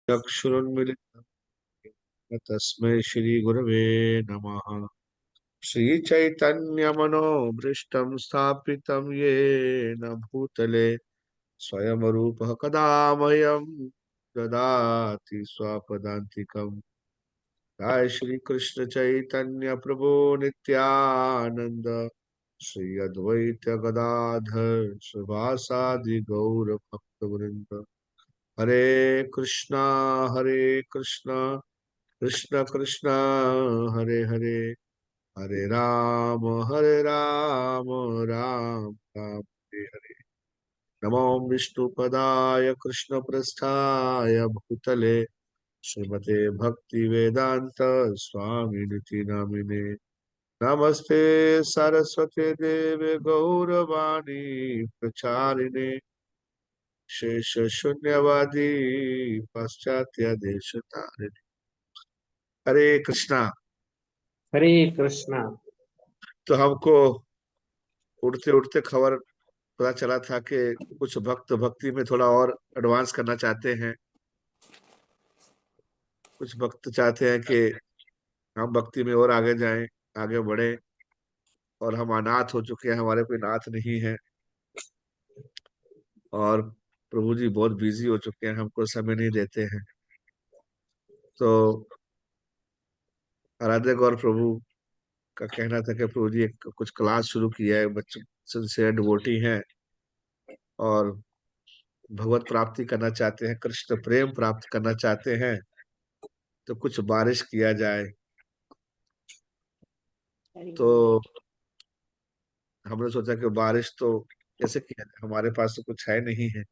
चक्षुरुन्मिलितं तस्मै श्रीगुरवे नमः। श्रीचैतन्यमनोभीष्टं स्थापितं येन भूतले स्वयं रूपः कदा मह्यं ददाति स्वपदान्तिकम्। जय श्री कृष्ण चैतन्य प्रभु नित्यानंद, श्री अद्वैत गदाधर श्रीवासादि गौर भक्तवृंद। हरे कृष्णा हरे कृष्णा कृष्ण कृष्ण हरे हरे, हरे राम राम राम हरे हरे। नमो विष्णुपदाय कृष्ण पृष्ठाय भूतले श्रीमते भक्ति वेदांत स्वामी नामिने। नमस्ते सरस्वती देवे गौरवाणी प्रचारिणे, शेष शून्यवादी पाश्चात्य देश तारिणे। हरे कृष्णा। हरे कृष्णा। तो हमको उड़ते उड़ते खबर पता चला था कि कुछ भक्त भक्ति में थोड़ा और एडवांस करना चाहते हैं। कुछ भक्त चाहते हैं कि हम भक्ति में और आगे जाएं, आगे बढ़े। और हम अनाथ हो चुके हैं, हमारे कोई नाथ नहीं है। और प्रभु जी बहुत बिजी हो चुके हैं, हमको समय नहीं देते हैं। तो आराध्य गौर प्रभु का कहना था कि प्रभु जी एक कुछ क्लास शुरू किया है, बच्चे सिंसियर डिवोटी हैं और भगवत प्राप्ति करना चाहते हैं, कृष्ण प्रेम प्राप्त करना चाहते हैं, तो कुछ बारिश किया जाए। तो हमने सोचा कि बारिश तो कैसे किया जाए, हमारे पास तो कुछ है नहीं है।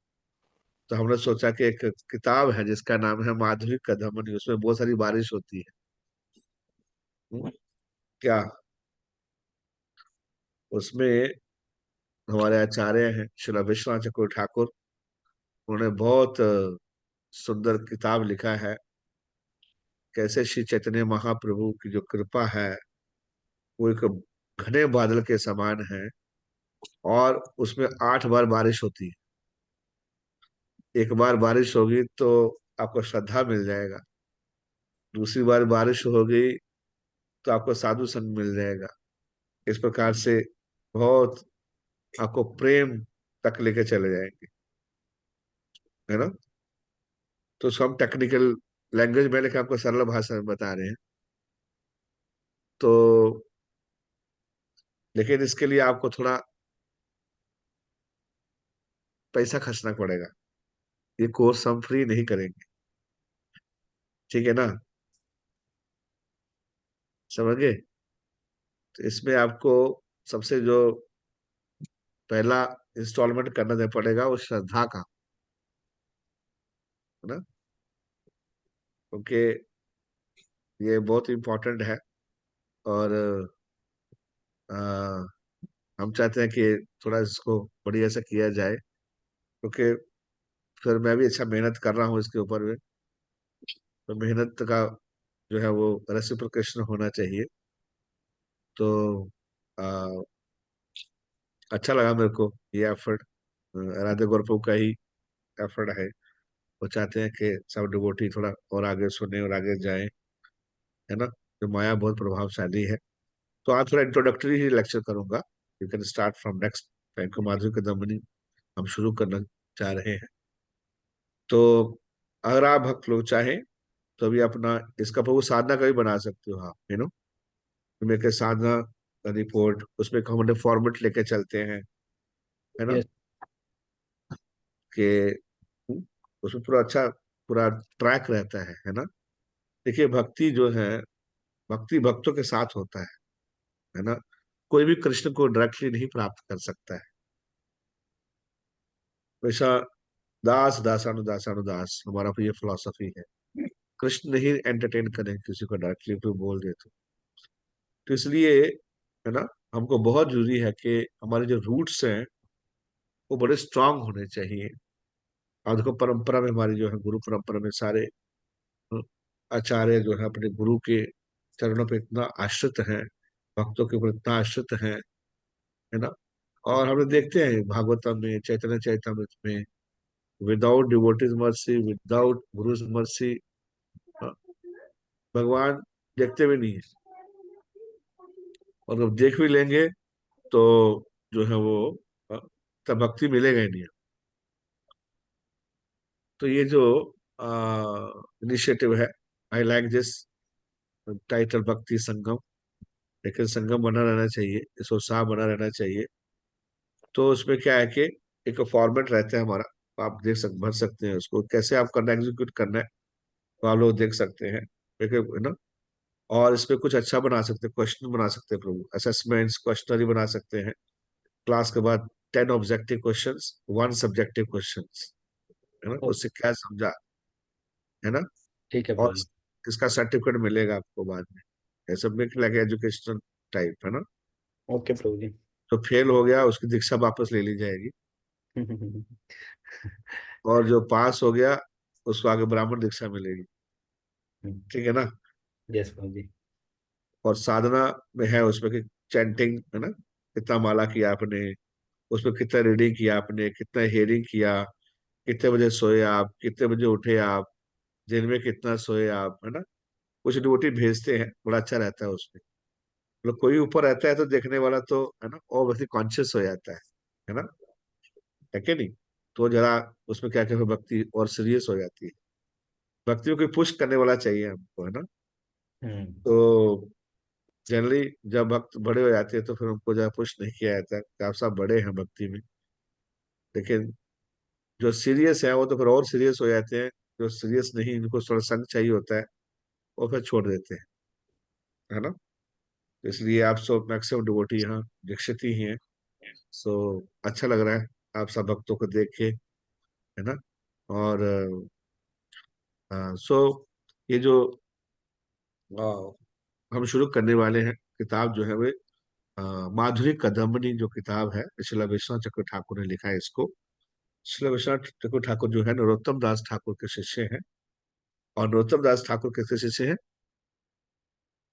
तो हमने सोचा कि एक किताब है जिसका नाम है माधुरी कदमनी, उसमें बहुत सारी बारिश होती है। क्या उसमें हमारे आचार्य हैं श्री विश्वनाथ चक्रवर्ती ठाकुर, उन्होंने बहुत सुंदर किताब लिखा है। कैसे श्री चैतन्य महाप्रभु की जो कृपा है वो एक घने बादल के समान है। और उसमें 8 बार बारिश होती है। एक बार बारिश होगी तो आपको श्रद्धा मिल जाएगा, दूसरी बार बारिश होगी तो आपको साधु संग मिल जाएगा। इस प्रकार से बहुत आपको प्रेम तक लेके चले जाएंगे, है ना। तो उसको हम टेक्निकल लैंग्वेज में लेकर आपको सरल भाषा में बता रहे हैं। तो लेकिन इसके लिए आपको थोड़ा पैसा खर्चना पड़ेगा। ये कोर्स हम फ्री नहीं करेंगे, ठीक है ना, समझ गए। तो इसमें आपको सबसे जो पहला इंस्टॉलमेंट करना पड़ेगा वो श्रद्धा का, है ना। क्योंकि ये बहुत इंपॉर्टेंट है। और आ, हम चाहते हैं कि थोड़ा इसको बढ़िया से किया जाए, क्योंकि फिर मैं भी अच्छा मेहनत कर रहा हूँ इसके ऊपर में। तो मेहनत का जो है वो रेसिप्रोकेशन होना चाहिए। तो आ, अच्छा लगा मेरे को ये एफर्ट, राधे गोरपू का ही एफर्ट है। वो चाहते हैं कि सब डिवोटी थोड़ा और आगे सुने और आगे जाएं, है ना। तो माया बहुत प्रभावशाली है। तो आज थोड़ा इंट्रोडक्टरी ही लेक्चर करूंगा। You can start from next. Thank you Madhuri Kadamani, हम शुरू करना चाह रहे हैं। तो अगर आप भक्त लोग चाहें तो अभी अपना इसका प्रभु साधना का भी बना सकते हो आप, मेरे के साधना रिपोर्ट, उसमें हम अपने फॉर्मेट लेके चलते हैं, है ना। यस। कि उसमें पूरा अच्छा पूरा ट्रैक रहता है ना। देखिए भक्ति जो है, भक्ति भक्तों के साथ होता है ना। कोई भी कृष्ण को डायरेक्टली नहीं प्राप्त कर सकता है। हमेशा दास दासानुदास हमारा ये फिलॉसफी है। कृष्ण नहीं एंटरटेन करें किसी को डायरेक्टली, कोई बोल दे तो इसलिए, है ना, हमको बहुत जरूरी है कि हमारे जो रूट्स हैं वो बड़े स्ट्रांग होने चाहिए। और देखो परंपरा में हमारी जो है गुरु परंपरा में सारे आचार्य जो है अपने गुरु के चरणों पे इतना आश्रित हैं, भक्तों के ऊपर इतना आश्रित हैं, है ना। और हम लोग देखते हैं भागवतम में, चैतन्य चैतन्य में, without devotees mercy, without gurus mercy, भगवान देखते भी नहीं है। और जब देख भी लेंगे तो जो है वो अ, तब भक्ति मिलेगा ही नहीं। तो ये जो इनिशिएटिव है, आई लाइक दिस टाइटल भक्ति संगम। लेकिन संगम बना रहना चाहिए, इसको उत्साह बना रहना चाहिए। तो उसमें क्या है कि एक फॉर्मेट रहता है हमारा, तो आप देख भर सकते हैं उसको कैसे आप करना, एग्जीक्यूट करना है, तो आप लोग देख सकते हैं। देखिए, है ना। और इसमें कुछ अच्छा बना सकते हैं, क्वेश्चन बना सकते हैं, प्रभु असेसमेंट्स क्वेश्चनरी बना सकते हैं। क्लास के बाद 10 ऑब्जेक्टिव क्वेश्चंस, 1 सब्जेक्टिव क्वेश्चंस, है ना। ओ, उससे क्या समझा, है ना। ठीक है और प्रभु। इसका सर्टिफिकेट मिलेगा आपको बाद में। ऐसा बिक लगे एजुकेशनल टाइप, है ना। ओके प्रभु जी। तो फेल हो गया उसकी दीक्षा वापस ले ली जाएगी, और जो पास हो गया उसको आगे ब्राह्मण दीक्षा मिलेगी। ठीक है ना। यस प्रभु जी। और साधना में है उसमें कि चैंटिंग, है ना, कितना माला किया आपने, उसमें कितना रीडिंग किया आपने, कितना हियरिंग किया, कितने बजे सोए आप, कितने बजे उठे आप, दिन में कितना सोए आप, है ना। कुछ डिवोटी भेजते हैं, बड़ा अच्छा रहता है उसमें। मतलब कोई ऊपर रहता है तो देखने वाला तो, है ना, और वैसे कॉन्शियस हो जाता है ना, है कि नहीं। तो जरा उसमें क्या कहते हैं, भक्ति और सीरियस हो जाती है। भक्ति को पुश करने वाला चाहिए हमको, है ना। हम्म। तो जनरली जब भक्त बड़े हो जाते हैं तो फिर उनको ज्यादा पुश नहीं किया जाता कि आप सब बड़े हैं भक्ति में। लेकिन जो सीरियस है वो तो फिर और सीरियस हो जाते हैं। जो सीरियस नहीं, इनको थोड़ा संग चाहिए होता है, वो फिर छोड़ देते हैं, है ना। इसलिए आप सब मैक्सिमम डिवोटी यहाँ दीक्षित ही हैं। सो अच्छा लग रहा है आप सब भक्तों को देख के, है ना। और सो ये जो हम शुरू करने वाले हैं किताब जो है वे माधुरी कदम्बनी जो किताब है, श्रीला विश्वनाथ चक्र ठाकुर ने लिखा है इसको। श्रीला विश्वनाथ चक्र ठाकुर जो है नरोत्तम दास ठाकुर के शिष्य हैं। और नरोत्तम दास ठाकुर किसके शिष्य हैं?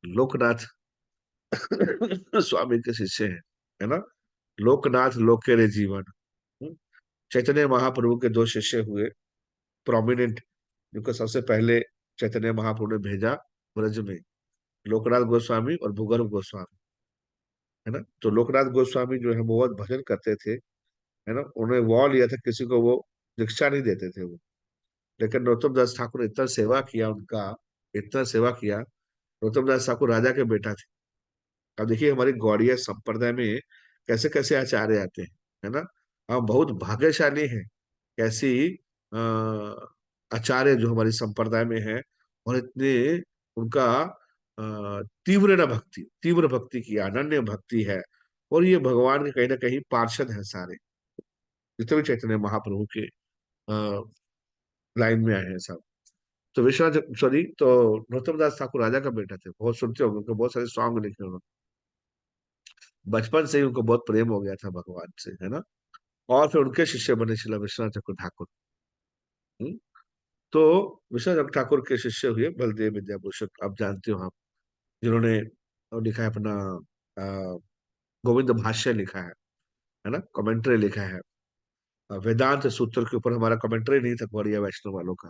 लोकनाथ स्वामी के शिष्य हैं, है ना। लोकनाथ लोके रे जीवन। हम्म। चैतन्य महाप्रभु के दो शिष्य हुए प्रोमिनेंट, जिनको सबसे पहले चैतन्य महाप्रभु ने भेजा ब्रज में, लोकनाथ गोस्वामी और भूगर्भ गोस्वामी, है ना। तो लोकनाथ गोस्वामी जो है वो बहुत भजन करते थे, है ना। उन्होंने वॉ लिया था, किसी को वो दीक्षा नहीं देते थे वो। लेकिन नरोत्तम दास ठाकुर ने इतना सेवा किया उनका, इतना सेवा किया। नरोत्तम दास ठाकुर राजा के बेटा थे। अब देखिए हमारी गौड़ीय संप्रदाय में कैसे कैसे आचार्य आते हैं, है ना। हम बहुत भाग्यशाली हैं, कैसी अ, आचार्य जो हमारी संप्रदाय में है। और इतने उनका तीव्र भक्ति की अनन्य भक्ति है। और ये भगवान के कहीं ना कहीं पार्षद हैं सारे, जितने भी चैतन्य महाप्रभु के लाइन में आए हैं सब। तो विश्वनाथ सॉरी, तो नरोत्तम दास ठाकुर राजा का बेटा थे, बहुत सुनते होंगे, उनके बहुत सारे सॉन्ग लिखे उन्होंने। बचपन से ही उनको बहुत प्रेम हो गया था भगवान से, है ना। और फिर उनके शिष्य बने शिला विश्वनाथ चक्र ठाकुर। हम्म। तो विश्वनाथ चक्र ठाकुर के शिष्य हुए बलदेव विद्याभूषण, आप जानते हो आप, जिन्होंने लिखा है अपना गोविंद भाष्य लिखा है ना, कमेंट्री लिखा है। वेदांत सूत्र के ऊपर हमारा कमेंट्री नहीं था गौड़िया वैष्णव वालों का,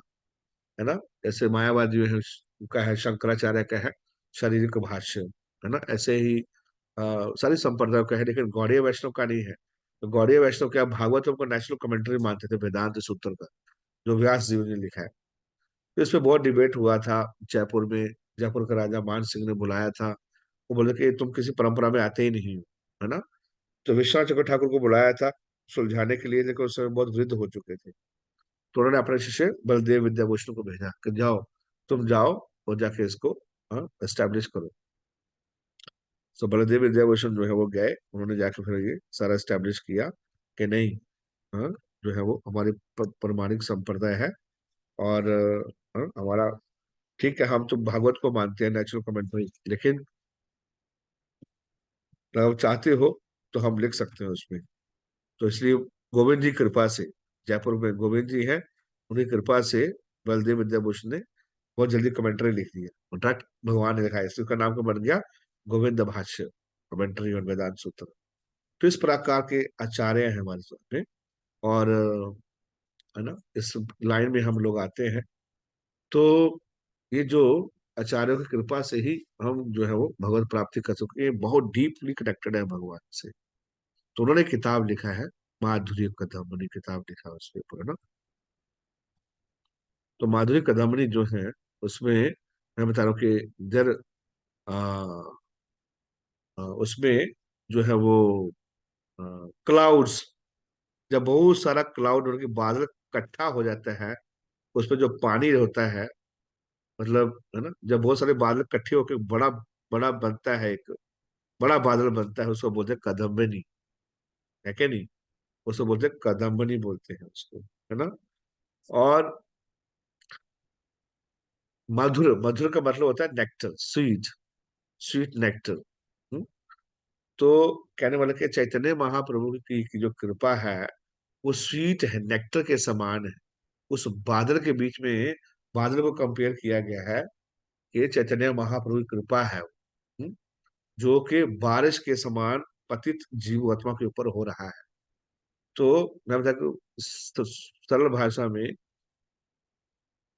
है ना। जैसे मायावादी है उनका है, शंकराचार्य का है शारीरिक भाष्य, है ना। ऐसे ही सारी संप्रदायों का है, लेकिन गौड़ीय वैष्णव का नहीं है। तो गौड़ीय वैष्णव क्या भागवतम को नेशनल कमेंट्री मानते थे वेदांत सूत्र का, जो व्यास जी ने लिखा है। तो इस पे बहुत डिबेट हुआ था जयपुर में। जयपुर का राजा मान सिंह ने बुलाया था, वो बोले कि तुम किसी परंपरा में आते ही नहीं हो, है ना। तो विश्वनाथ चक्र ठाकुर को बुलाया था सुलझाने के लिए, लेकिन उस समय बहुत वृद्ध हो चुके थे। तो उन्होंने अपने शिष्य बलदेव विद्याभूषण को भेजा कि जाओ, तुम जाओ और जाके इसको एस्टेब्लिश करो। सो बलदेव विद्याभूषण जो है वो गए, उन्होंने जाके फिर ये सारा एस्टेब्लिश किया कि नहीं, हाँ, जो है वो हमारी प्रमाणिक संप्रदाय है। और हमारा ठीक है, हम तो भागवत को मानते हैं नेचुरल कमेंट्री, लेकिन अगर आप चाहते हो तो हम लिख सकते हैं उसमें। तो इसलिए गोविंद जी की कृपा से, जयपुर में गोविंद जी हैं, उनकी कृपा से बलदेव विद्याभूषण ने बहुत जल्दी कमेंट्री लिख दिया, और डायरेक्ट भगवान ने लिखा है, इसका नाम का बन गया गोविंद भाष्य, कमेंट्री और वेदांत सूत्र। तो इस प्रकार के आचार्य हैं हमारे साथ में। और है ना, इस लाइन में हम लोग आते हैं। तो ये जो आचार्यों की कृपा से ही हम जो है वो भगवत प्राप्ति कर सकते हैं, बहुत डीपली कनेक्टेड है भगवान से। तो उन्होंने किताब लिखा है, माधुर्य कदम्बनी किताब लिखा है उसके ऊपर, है ना। तो माधुर्य कदम्बनी जो है, उसमें मैं बता रहा हूँ कि देर उसमें जो है वो क्लाउड्स, जब बहुत सारा क्लाउड उनके बादल इकट्ठा हो जाता है, उसमें जो पानी होता है, मतलब है ना, जब बहुत सारे बादल इकट्ठे होकर बड़ा बड़ा बनता है, एक बड़ा बादल बनता है, उसको बोलते हैं कदम्बनी, है क्या नहीं। उसको बोलते हैं कदम्बनी बोलते हैं उसको, है ना। और मधुर, मधुर का मतलब होता है नेक्टर, स्वीट, स्वीट नेक्टर। तो कहने वाला कि चैतन्य महाप्रभु की जो कृपा है वो स्वीट है, नेक्टर के समान है। उस बादल के बीच में बादल को कंपेयर किया गया है कि चैतन्य महाप्रभु की कृपा है, जो कि बारिश के समान पतित जीवात्मा के ऊपर हो रहा है। तो मैं बता दूं सरल भाषा में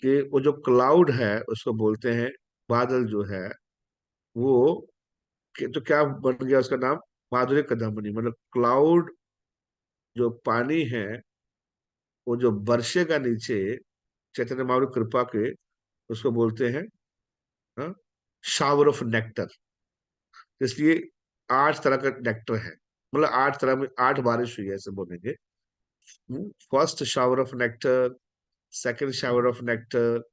कि वो जो क्लाउड है उसको बोलते हैं, बादल जो है वो तो क्या बन गया उसका नाम, माधुर्य कदम्बनी, मतलब क्लाउड जो पानी है वो जो बरसेगा नीचे चैतन्य महाप्रभु की कृपा के, उसको बोलते हैं शावर ऑफ नेक्टर। इसलिए 8 तरह का नेक्टर है, मतलब 8 तरह में 8 बारिश हुई है ऐसे बोलेंगे। First shower of nectar, second shower of nectar,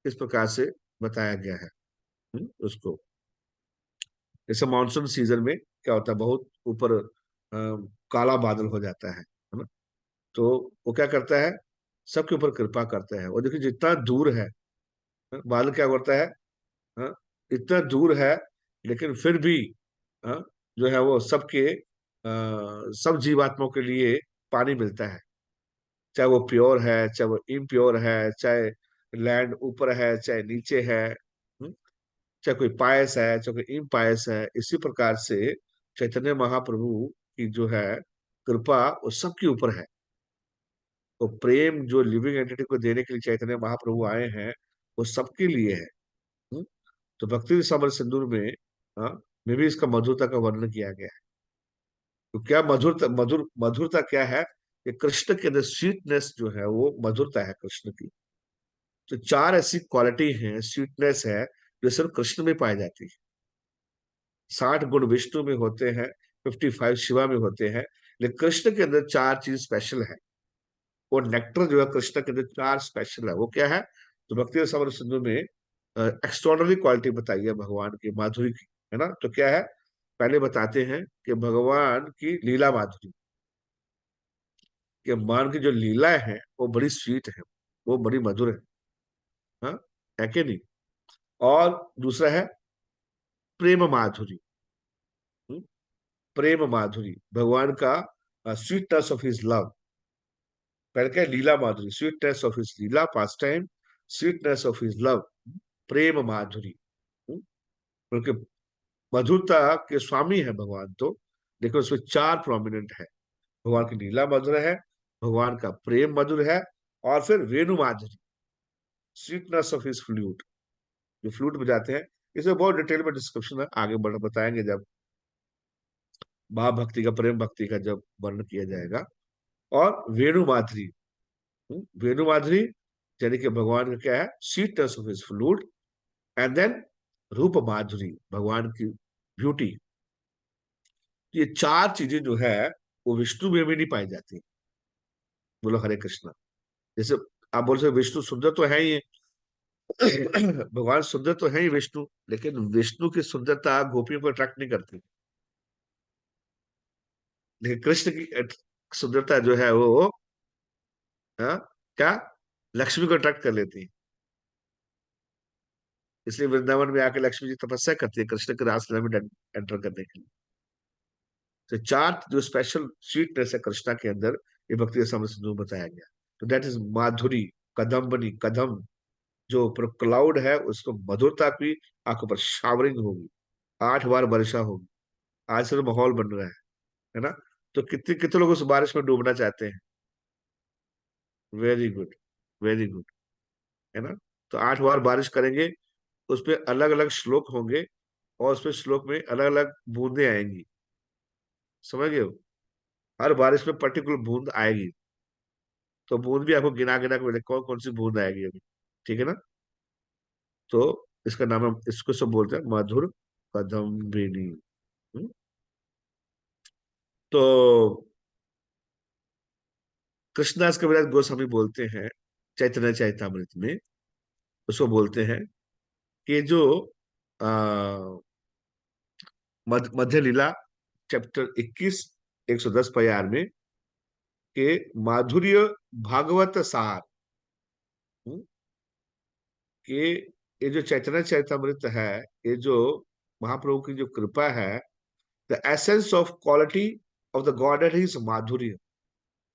इस प्रकार से बताया गया है। उसको जैसे मानसून सीजन में क्या होता है, बहुत ऊपर काला बादल हो जाता है ना। तो वो क्या करता है, सबके ऊपर कृपा करता है। और देखिए जितना दूर है, बादल क्या करता है, हाँ, इतना दूर है लेकिन फिर भी हाँ, जो है वो सबके सब जीवात्माओं के लिए पानी मिलता है, चाहे वो प्योर है चाहे वो इम्प्योर है, चाहे लैंड ऊपर है चाहे नीचे है, चाहे कोई पायस है चाहे कोई इम्पायस है। इसी प्रकार से चैतन्य महाप्रभु की जो है कृपा वो सबके ऊपर है। वो प्रेम जो लिविंग एंटिटी को देने के लिए चैतन्य महाप्रभु आए हैं, वो सबके लिए है। हम्म? तो भक्ति रसामृत सिंदूर में भी इसका मधुरता का वर्णन किया गया है। तो क्या मधुरता, मधुरता क्या है, कि कृष्ण के अंदर स्वीटनेस जो है वो मधुरता है कृष्ण की। तो 4 ऐसी क्वालिटी हैं, स्वीटनेस है जो सिर्फ कृष्ण में पाई जाती है। 60 गुण विष्णु में होते हैं, 55 शिवा में होते हैं, लेकिन कृष्ण के अंदर 4 चीज स्पेशल है। वो नेक्टर जो है कृष्ण के अंदर 4 स्पेशल है, वो क्या है। तो भक्ति रसामृत सिंधु में एक्स्ट्रॉर्डनरी क्वालिटी बताई है भगवान की माधुरी की, है ना। तो क्या है, पहले बताते हैं कि भगवान की लीला माधुरी, कि भगवान की जो लीला है वो बड़ी स्वीट है, वो बड़ी मधुर है। हाँ, है कि नहीं। और दूसरा है प्रेम माधुरी। हम्म, प्रेम माधुरी भगवान का स्वीटनेस ऑफ हिज लव। पहले क्या है, लीला माधुरी, sweetness of his lila pastime, sweetness of his love, प्रेम माधुरी। क्योंकि मधुरता के स्वामी है भगवान, तो देखो उसमें 4 प्रोमिनेंट है। भगवान की लीला मधुर है, भगवान का प्रेम मधुर है, और फिर वेणु माधुरी, स्वीटनेस ऑफ हिज फ्लूट, जो फ्लूट बजाते हैं। इसमें बहुत डिटेल में डिस्क्रिप्शन है, आगे बढ़ बताएंगे जब भाव भक्ति का, प्रेम भक्ति का जब वर्णन किया जाएगा। और वेणु माधुरी, वेणु माधुरी यानी कि भगवान का क्या है, sweetness of his flute. And then रूप माधुरी, भगवान की ब्यूटी। ये 4 चीजें जो है वो विष्णु में भी नहीं पाई जाती। बोलो हरे कृष्णा। जैसे आप बोल सकते विष्णु सुंदर तो है ही है, भगवान सुंदर तो है ही विष्णु, लेकिन विष्णु की सुंदरता गोपियों को अट्रैक्ट नहीं करती। लेकिन कृष्ण की सुंदरता जो है वो हाँ, क्या, लक्ष्मी को अट्रैक्ट कर लेती है। इसलिए वृंदावन में आके लक्ष्मी जी तपस्या करती है कृष्ण के रासलीला में एंटर करने के लिए। तो 4 जो स्पेशल स्वीटनेस है कृष्णा के अंदर, ये भक्ति रसामृत सिंधु में बताया गया। तो दैट इज माधुरी कदम्बनी, कदम जो ऊपर क्लाउड है उसको मधुरता की आंखों पर शावरिंग होगी, 8 बार वर्षा होगी। आज से तो माहौल बन रहा है ना। तो कितने कितने लोग उस बारिश में डूबना चाहते हैं। वेरी गुड, वेरी गुड, है ना। तो 8 बार बारिश करेंगे, उसपे अलग अलग श्लोक होंगे, और उसपे श्लोक में अलग अलग बूंदे आएंगी, समझ गए हो। हर बारिश में पर्टिकुलर बूंद आएगी, तो बूंद भी आपको गिना गिना के मिले कौन कौन सी बूंद आएगी अभी, ठीक है ना। तो इसका नाम हम इसको सब बोलते हैं मधुर कदम्बिनी। हम्म? तो कृष्णदास कविराज गोस्वामी बोलते हैं चैतन्य चैतामृत में, उसको बोलते हैं कि जो आ, मध्य लीला चैप्टर 21 110 प्यार में के माधुर्य भागवत सार, हम्म, कि ये जो चैतन्य चैतामृत है, ये जो महाप्रभु की जो कृपा है, the essence of quality of the God is माधुर्य।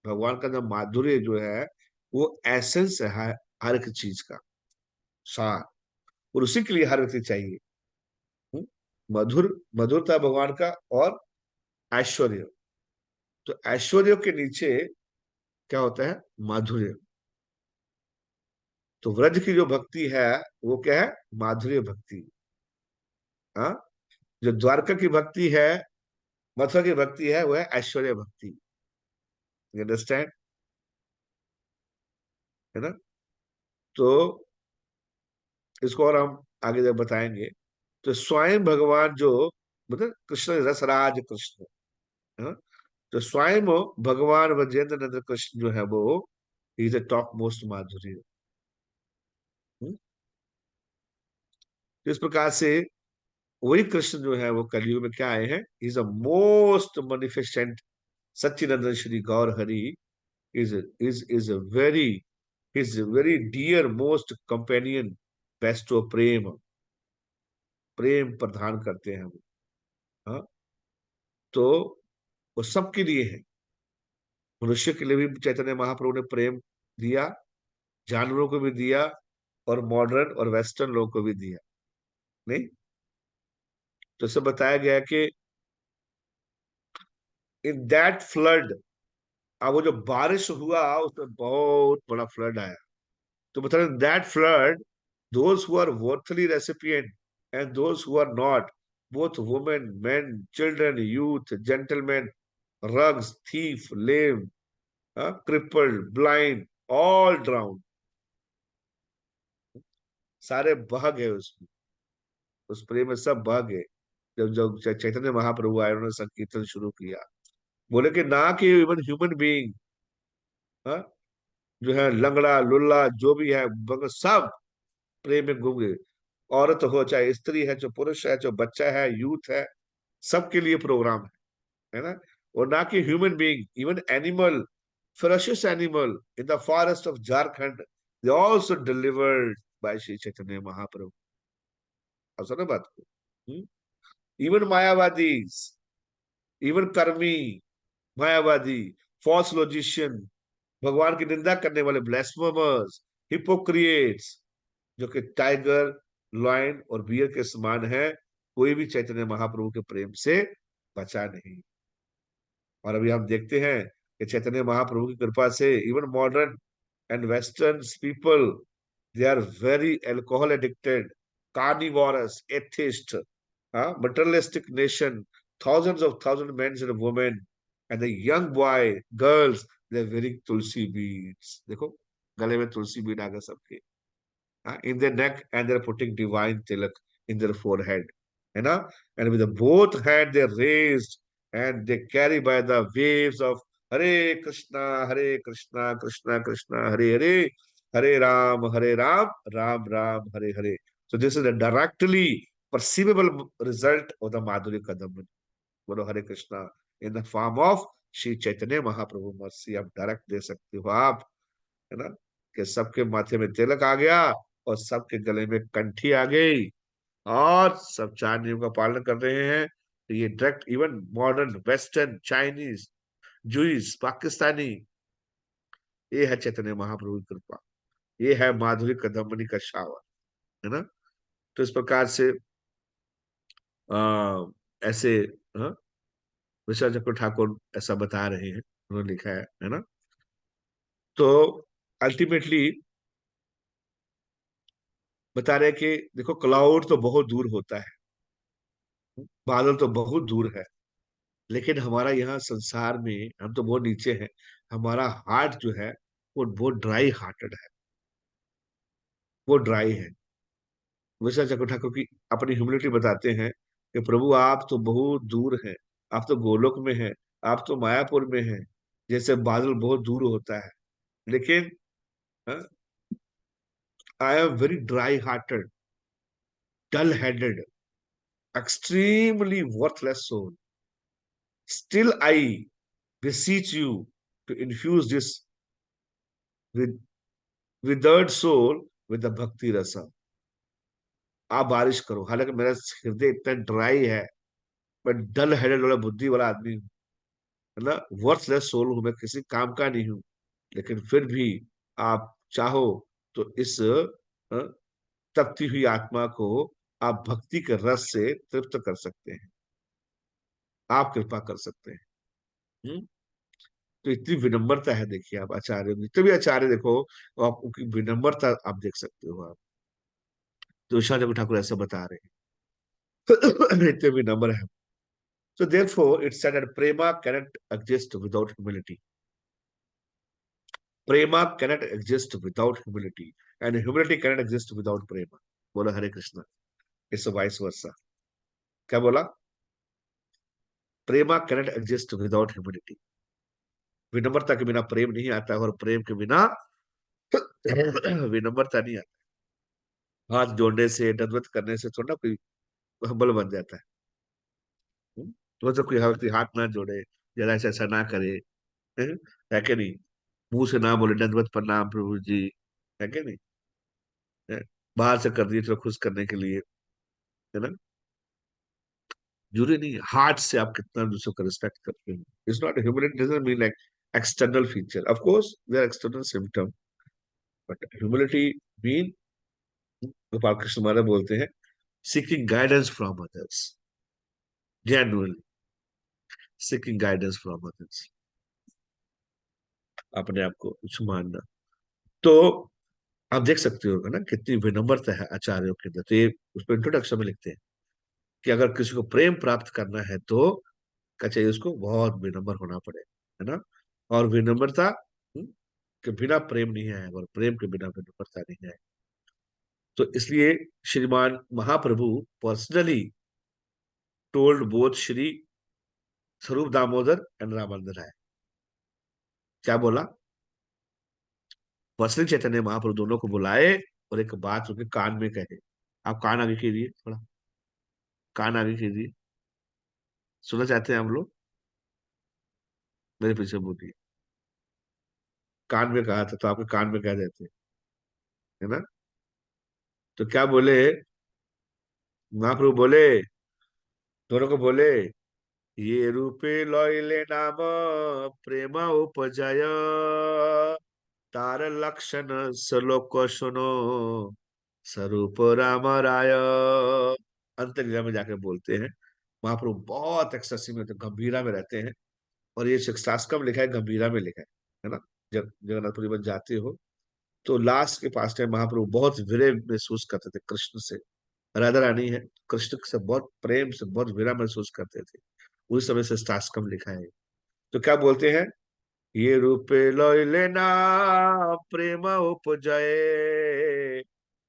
भगवान का जो माधुर्य जो है, वो एसेंस है हर एक चीज का, सार। और उसी के लिए हर व्यक्ति चाहिए। हम्म? मधुर, मधुरता भगवान का, और ऐश्वर्य, तो ऐश्वर्य के नीचे क्या होता है, माधुर्य। तो व्रज की जो भक्ति है, वो क्या है, माधुर्य भक्ति। हाँ, जो द्वारका की भक्ति है, मथुरा की भक्ति है, वो है ऐश्वर्य भक्ति। यू अंडरस्टैंड, है ना। तो इसको और हम आगे जब बताएंगे, तो स्वयं भगवान जो, मतलब कृष्ण रसराज कृष्ण, है ना। तो स्वयं भगवान ब्रजेंद्र नंदन कृष्ण जो है वो इज द टॉप मोस्ट माधुर्य। हम्म? तो इस प्रकार से वही कृष्ण जो है वो कलयुग में क्या आए हैं, is a most manifestant Sachchidananda Shri Gaur Hari, is is a very, is very dear most companion, best of prem, प्रेम प्रदान करते हैं वो। हाँ, तो वो सबके लिए है। मनुष्य के लिए भी चैतन्य महाप्रभु ने प्रेम दिया, जानवरों को भी दिया, और मॉडर्न और वेस्टर्न लोगों को भी दिया, नहीं। तो इसे बताया गया कि इन दैट फ्लड, अब वो जो बारिश हुआ उसमें बहुत बड़ा फ्लड आया। तो बता रहे that flood, those who are worthly recipient and those who are not, both women men children youth gentleman, rogues thief lame, crippled blind, all drowned, सारे बह गए उसमें, उस प्रेम में सब बह गए। जब जब चैतन्य महाप्रभु आए, उन्होंने संकीर्तन शुरू किया, बोले कि ना कि इवन ह्यूमन बीइंग, जो है लंगड़ा लुल्ला जो भी है, मगर सब प्रेम में घूम गए। औरत हो चाहे स्त्री है, जो पुरुष है, जो बच्चा है, यूथ है, सबके लिए प्रोग्राम है ना। और ना कि human being, even animal, ferocious animal in the forest of Jharkhand, they also delivered by Shri Chaitanya Mahaprabhu। अब सुनो बात को। इवन मायावादीज, इवन कर्मी, मायावादी, फॉल्स लॉजिशियन, भगवान की निंदा करने वाले ब्लेस्फेमर्स, हिपोक्रिएट्स, जो कि टाइगर, लॉयन और बियर के समान है, कोई भी चैतन्य महाप्रभु के प्रेम से बचा नहीं। और अभी हम देखते हैं कि चैतन्य महाप्रभु की कृपा से even modern and Westerns people, they are very alcohol addicted, carnivorous, atheist, materialistic nation, thousands men and women, and the young boy, girls, they're wearing tulsi beads। देखो, गले में तुलसी बीड आ गए सबके, in their neck, and they're putting divine tilak in their forehead, you know, and with the both hand they raised, and they carry by the waves of Hare Krishna, Krishna Krishna, Hare Hare, Hare Ram, Ram Ram, Hare Hare। So this is a directly perceivable result of the Madhuri Kadam, बोलो Hare Krishna, in the form of Shri Chaitanya Mahaprabhu mercy. आप direct दे सकते हो आप, है ना, कि सबके माथे में तिलक आ गया, और सबके गले में कंठी आ गई, और सब 4 नियम का पालन कर रहे हैं। तो ये direct even modern western Chinese juice Pakistani, ये है चैतन्य महाप्रभु की कृपा, ये है माधुरी कदम्बनी का शावर, है ना। तो इस प्रकार से आ, ऐसे, हाँ, विश्वनाथ चक्रवर्ती ठाकुर ऐसा बता रहे हैं, उन्होंने लिखा है ना। तो अल्टीमेटली बता रहे हैं कि देखो क्लाउड तो बहुत दूर होता है, बादल तो बहुत दूर है, लेकिन हमारा यहाँ संसार में हम तो बहुत नीचे हैं। हमारा हार्ट जो है वो बहुत ड्राई हार्टेड है, वो ड्राई है। वैसा जगह ठाकुर की अपनी ह्यूमिलिटी बताते हैं कि प्रभु आप तो बहुत दूर हैं, आप तो गोलोक में हैं, आप तो मायापुर में हैं, जैसे बादल बहुत दूर होता है। लेकिन I am very dry hearted, dull headed, extremely worthless soul. Still, I beseech you to infuse this with withered soul with the bhakti rasa. आप बारिश करो, हालांकि मेरा हृदय इतना ड्राई है, मैं डल हेडेड वाला बुद्धि वाला आदमी हूँ, है ना, वर्थलेस सोल हूँ, मैं किसी काम का नहीं हूँ। लेकिन फिर भी आप चाहो तो इस तपती हुई आत्मा को आप भक्ति के रस से तृप्त कर सकते हैं, आप कृपा कर सकते हैं। हम्म? तो इतनी विनम्रता है, देखिए आप आचार्य, जितने भी आचार्य देखो, तो आप उनकी विनम्रता आप देख सकते हो आप। तो ईशा जब ठाकुर ऐसा बता रहे हैं इतने विनम्र है। So therefore, it's said that prema cannot exist without humility. Prema cannot exist without humility, and humility cannot exist without prema. बोला हरे कृष्णा, इट्स वाइस वर्सा। क्या बोला? प्रेमा cannot exist without humility। विनम्रता के बिना प्रेम नहीं आता, और प्रेम के बिना विनम्रता नहीं आता। हाथ जोड़ने से, दंडवत करने से थोड़ा ना कोई हम्बल बन जाता है। तो जब कोई व्यक्ति हाथ ना जोड़े, जरा ऐसा ना करे, है है कि नहीं, मुंह से ना बोले दंडवत प्रणाम प्रभु जी, है कि नहीं, है? बाहर से कर दिए चलो खुश करने के लिए, है ना, जरूरी नहीं है। हार्ट से आप कितना दूसरों को रिस्पेक्ट करते हैं। It's not humility doesn't mean like external feature, of course there external symptom, but humility mean, Gopal Krishna Maharaj बोलते हैं, seeking guidance from others, genuinely seeking guidance from others, अपने आप को कुछ मानना। तो आप देख सकते हो ना कितनी विनम्रता है आचार्यों के अंदर। तो ये उसको इंट्रोडक्शन में लिखते हैं कि अगर किसी को प्रेम प्राप्त करना है तो क्या चाहिए, उसको बहुत विनम्र होना पड़ेगा, है ना। और विनम्रता के बिना प्रेम नहीं आएगा, और प्रेम के बिना विनम्रता नहीं आएगा। तो इसलिए श्रीमान महाप्रभु पर्सनली टोल्ड बोथ श्री स्वरूप दामोदर एंड रामानंद राय। क्या बोला? पर्सनली चैतन्य महाप्रभु दोनों को बुलाए और एक बात उनके कान में कहे। आप कान आगे कीजिए थोड़ा, कान आगे कीजिए, सुनना चाहते हैं हम लोग, मेरे पीछे बोलिए। कान में कहा था तो आपके कान में कह देते हैं, है ना। तो क्या बोले महाप्रभु? बोले, दोनों को बोले, ये रूपे लौइले नाम प्रेम उपजय, तार लक्षण श्लोक सुनो स्वरूप राम राय। अंतर्लीला में जाकर बोलते हैं, महाप्रभु बहुत एक्सेसिव में, तो गंभीरा में रहते हैं। और ये शिक्षाश्रम लिखा है, गंभीरा में लिखा है ना। जब जगन्नाथपुरी में जाते हो तो लास्ट के पास टाइम महाप्रभु बहुत विरह महसूस करते थे कृष्ण से। राधा रानी है, कृष्ण से बहुत प्रेम से बहुत विरह महसूस करते थे। उस समय से शिक्षाश्रम लिखा है। तो क्या बोलते हैं? ये रूपे लौइले ना प्रेम उपजय,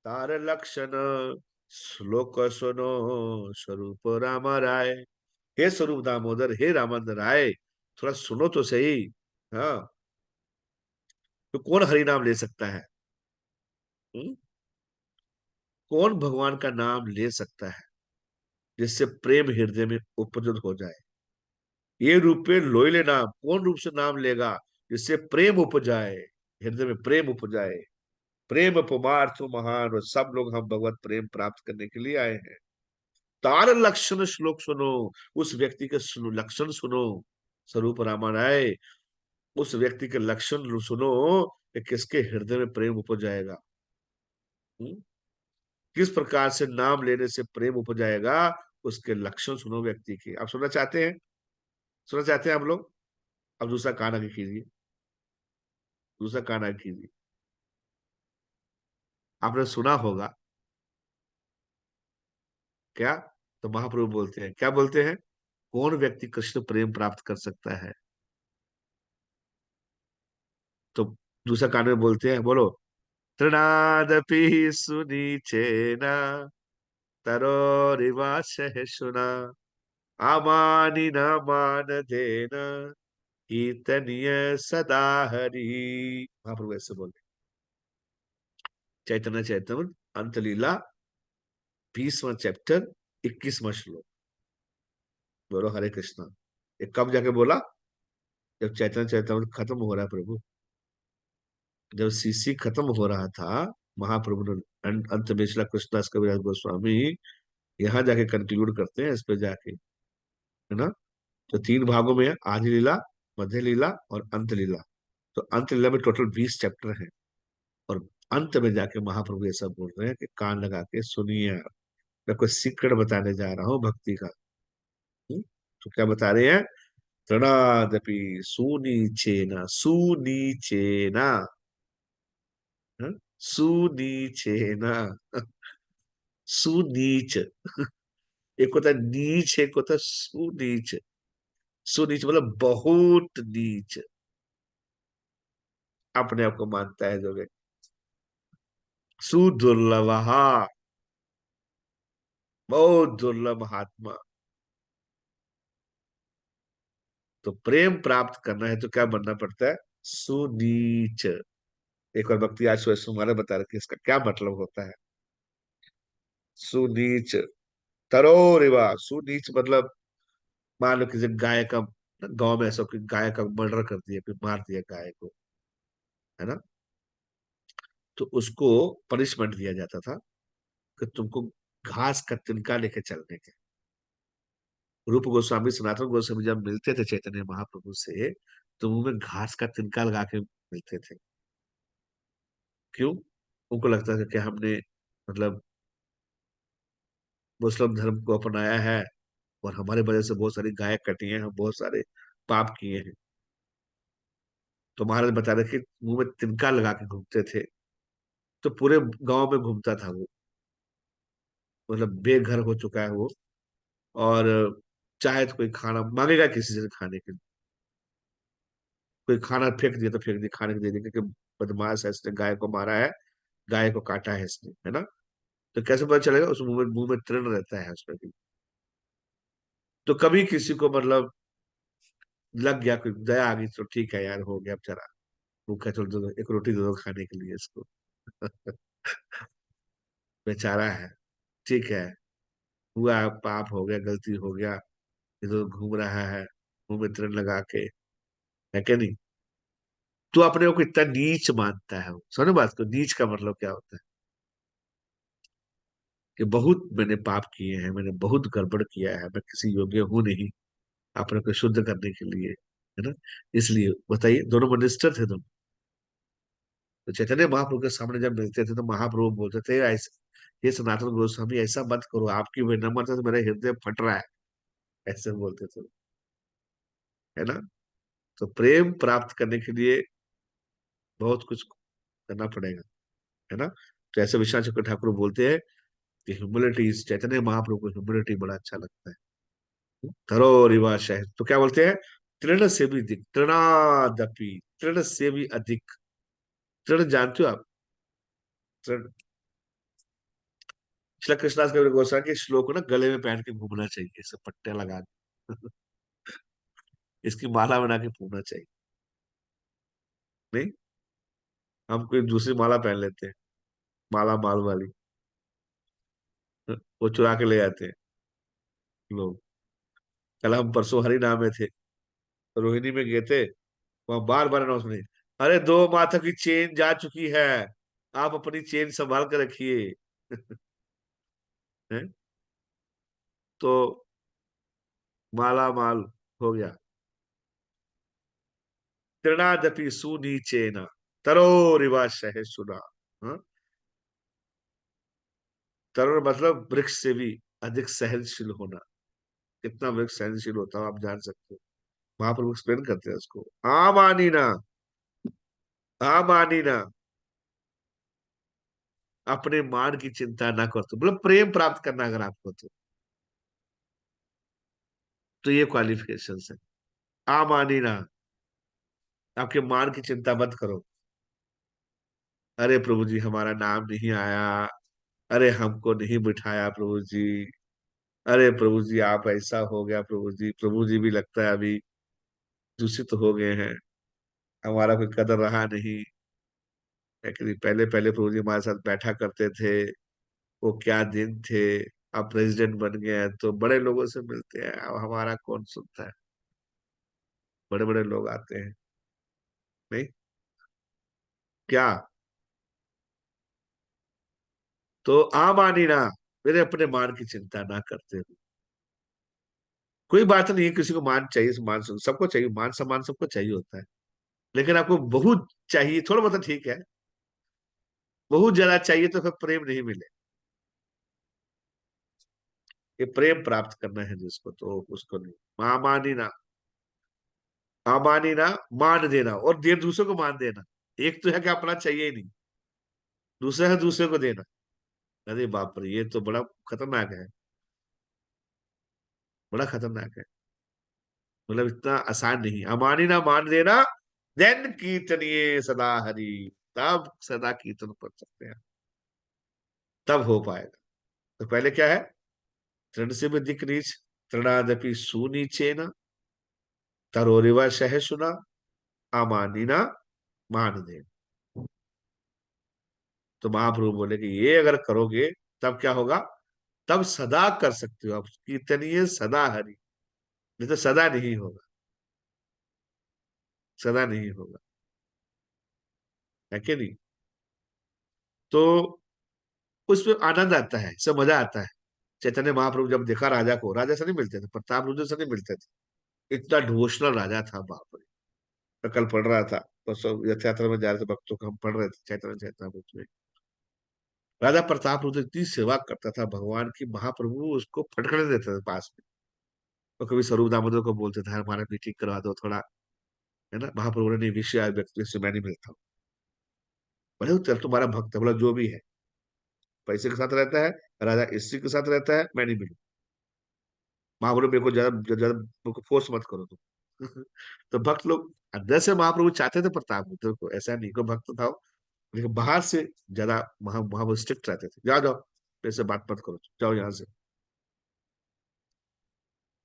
तार लक्षण श्लोक सुनो स्वरूप राम राय। हे स्वरूप दामोदर, हे रामानंद राय, थोड़ा सुनो तो सही। हाँ, तो कौन हरि नाम ले सकता है? हुँ? कौन भगवान का नाम ले सकता है जिससे प्रेम हृदय में उपजत हो जाए? ये रूपे लोइले नाम, कौन रूप से नाम लेगा जिससे प्रेम उपजाए, हृदय में प्रेम उपजाए। प्रेम पुमार्थ महान, और सब लोग हम भगवत प्रेम प्राप्त करने के लिए आए हैं। तार लक्षण श्लोक सुनो, उस व्यक्ति के लक्षण सुनो स्वरूप रामानाय, उस व्यक्ति के लक्षण सुनो कि किसके हृदय में प्रेम उपज जाएगा। किस प्रकार से नाम लेने से प्रेम उपजाएगा, उसके लक्षण सुनो व्यक्ति के। आप सुनना चाहते हैं? सुनना चाहते हैं आप लोग? अब दूसरा कान आगे कीजिए, दूसरा कान आगे कीजिए। आपने सुना होगा क्या? तो महाप्रभु बोलते हैं, क्या बोलते हैं? कौन व्यक्ति कृष्ण प्रेम प्राप्त कर सकता है? तो दूसरा कान में बोलते हैं, बोलो। तृणादपि सुनीचेन तरोरिवाचः शुना अमानि न मानदेन कीर्तनीय सदा हरि। महाप्रभु ऐसे बोलते। चैतन्य चैतन्य अंत लीला 20वां चैप्टर 21वां श्लोक। बोलो हरे कृष्णा। ये कब जाके बोला? जब चैतन्य चैतन्य खत्म हो रहा है प्रभु, जब सीसी खत्म हो रहा था, महाप्रभु ने अंत में श्री कृष्णदास कविराज गोस्वामी यहाँ जाके कंक्लूड करते हैं इस पे जाके, है ना? तो तीन भागों में है, आदि लीला, मध्य लीला और अंत लीला। तो अंत लीला में टोटल 20 चैप्टर है। और अंत में जाके महाप्रभु ये सब बोल रहे हैं कि कान लगा के सुनिए आप, मैं कोई सीक्रेट बताने जा रहा हूँ भक्ति का। हम्म? तो क्या बता रहे हैं? तृणादपि सुनीचेना, सुनीचेना, हाँ? सुनीचेना। सुनीच, एक होता है नीच, एक होता है सुनीच। सुनीच मतलब बहुत नीच, अपने आप को मानता है जो व्यक्ति। सुदुर्लभ, बहुत दुर्लभ महात्मा। तो प्रेम प्राप्त करना है तो क्या बनना पड़ता है? सुनीच। एक और भक्ति आज सुमारे बता रखे इसका क्या मतलब होता है। सुनीच, तरोरिवा। सुनीच मतलब, मान लो किसी गाय का, गांव में ऐसा कोई गाय का मर्डर कर दिया, कोई मार दिया गाय को, है ना? तो उसको पनिशमेंट दिया जाता था कि तुमको घास का तिनका लेके चलने के। रूप गोस्वामी सनातन गोस्वामी जब मिलते थे चैतन्य महाप्रभु से, तो मुंह में घास का तिनका लगा के मिलते थे। क्यों? उनको लगता था कि हमने, मतलब, मुस्लिम धर्म को अपनाया है और हमारे वजह से बहुत सारी गायें कटी हैं, हम बहुत सारे पाप किए हैं। तो महाराज बता रहे कि मुंह में तिनका लगा के घूमते थे। तो पूरे गांव में घूमता था वो, मतलब बेघर हो चुका है वो। और चाहे तो कोई खाना मांगेगा किसी से खाने के लिए, कोई खाना फेंक दिया तो फेंक दिया, खाने को दे देंगे कि बदमाश है, इसने गाय को मारा है, गाय को काटा है इसने, है ना? तो कैसे पता चलेगा? उस मुंह में तृण रहता है उसमें भी। तो कभी किसी को, मतलब, लग गया, कोई दया आ गई तो ठीक है यार, हो गया अब जरा भूखा, चलो दो एक रोटी दे दो खाने के लिए इसको। बेचारा है, ठीक है, हुआ, पाप हो गया, गलती हो गया, इधर घूम रहा है मुंह में तृण लगा के, है क्या नहीं? तो अपने को इतना नीच मानता है वो। सुनो बात को, नीच का मतलब क्या होता है? कि बहुत मैंने पाप किए हैं, मैंने बहुत गड़बड़ किया है, मैं किसी योग्य हूं नहीं अपने को शुद्ध करने के लिए, है ना? इसलिए बताइए, दोनों मिनिस्टर थे दोनों। तो चैतन्य महाप्रभु के सामने जब मिलते थे तो महाप्रभु बोलते थे, ऐसे, ये सनातन गोस्वामी ऐसा मत करो, आपकी विनम्रता से मेरा हृदय फट रहा है, ऐसे बोलते थे, है ना? तो प्रेम प्राप्त करने के लिए बहुत कुछ करना पड़ेगा, है ना? तो ऐसे विश्वनाथ चक्रवर्ती ठाकुर बोलते हैं कि ह्यूमिलिटी, चैतन्य महाप्रभु को ह्यूमिलिटी बड़ा अच्छा लगता है। धरो रिवा शहर, तो क्या बोलते हैं? तृण से भी अधिक, तृणादपि, तृण से भी अधिक। तृण जानते हो आप? तृण, श्री कृष्णदास कविराज गोस्वामी के श्लोक को ना गले में पहन के घूमना चाहिए, सब पट्टे लगा के। इसकी माला बना के घूमना चाहिए। नहीं, हम कोई दूसरी माला पहन लेते हैं, माला माल वाली, वो चुरा के ले जाते हैं लोग। कल हम परसों हरिनाम में थे, रोहिणी में गए थे, वहां बार बार अनाउंस नहीं, अरे 2 माथा की चेन जा चुकी है, आप अपनी चेन संभाल कर रखिए। हैं? तो माला माल हो गया। तृणादपि सुनीचेन तरोरिवा सह सुना। हाँ? तरुण मतलब वृक्ष से भी अधिक सहनशील होना। कितना वृक्ष सहनशील होता है आप जान सकते हो। महाप्रभु एक्सप्लेन करते हैं उसको। आमानी ना, आमानी ना, अपने मान की चिंता ना कर, तो मतलब प्रेम प्राप्त करना अगर आपको तो ये क्वालिफिकेशन है। आमानी ना, आपके मान की चिंता मत करो। अरे प्रभु जी हमारा नाम नहीं आया, अरे हमको नहीं बिठाया प्रभु जी, अरे प्रभु जी आप ऐसा हो गया प्रभु जी भी लगता है अभी दूषित हो गए हैं, हमारा कोई कदर रहा नहीं। एक्चुअली पहले पहले प्रभु जी हमारे साथ बैठा करते थे, वो क्या दिन थे। अब प्रेसिडेंट बन गए हैं तो बड़े लोगों से मिलते हैं, अब हमारा कौन सुनता है, बड़े बड़े लोग आते हैं। नहीं, क्या? तो आमानी ना, मेरे अपने मान की चिंता ना करते हो। कोई बात नहीं है, किसी को मान चाहिए, मान सबको चाहिए, मान सम्मान सबको चाहिए होता है। लेकिन आपको बहुत चाहिए, थोड़ा बहुत तो ठीक है, बहुत ज्यादा चाहिए तो फिर प्रेम नहीं मिले। ये प्रेम प्राप्त करना है जिसको, तो उसको नहीं। मानी ना, अमानी ना, मान देना और देर दूसरे को मान देना। एक तो है कि अपना चाहिए ही नहीं, दूसरा है दूसरे को देना। अरे बाप रे, ये तो बड़ा खतरनाक है, बड़ा खतरनाक है। मतलब इतना आसान नहीं। अमानी ना मान देना, देन कीर्तनिए सदा हरि, तब सदा कीर्तन कर सकते हैं, तब हो पाएगा। तो पहले क्या है? तृण से भी दिक नीच, तृणादपि सुनीचे न, तरोरिवा सह सुना, अमानी ना मान दे। तो महाप्रभु बोले कि ये अगर करोगे तब क्या होगा? तब सदा कर सकते हो आप, कीर्तनीय सदा हरि। नहीं तो सदा नहीं होगा, सदा नहीं होगा, है कि नहीं? तो उसमें आनंद आता है, सब मजा आता है। चैतन्य महाप्रभु जब देखा राजा को, राजा से नहीं मिलते थे, प्रताप रुद्र से नहीं मिलते थे, इतना डिवोशनल राजा था, बाप रे। मैं कल पढ़ रहा था, तो सब रथ यात्रा में जा रहे थे भक्तों को, हम पढ़ रहे थे चैतन्य चैतन्य में। राजा प्रताप रुद्र इतनी सेवा करता था भगवान की, महाप्रभु उसको फटकने देते थे पास में। तो कभी स्वरूप दामोदर को बोलते थे, हमारा मीटिंग करवा दो थोड़ा, है ना। महाप्रभु ने विषय व्यक्ति से मैं नहीं मिलता हूँ, बोले वो चल तुम्हारा भक्त है, बोला जो भी है, पैसे के साथ रहता है, राजा इसी के साथ रहता है, मैं नहीं मिलूँ। महाप्रभु मेरे को ज्यादा ज्यादा मेरे को फोर्स मत करो तुम। तो भक्त लोग अंदर से महाप्रभु चाहते थे प्रताप रुद्र को, ऐसा नहीं को भक्त था वो, लेकिन बाहर से ज्यादा महाप्रभु स्ट्रिक्ट रहते थे, जाओ जाओ मेरे से बात मत करो, जाओ यहाँ से।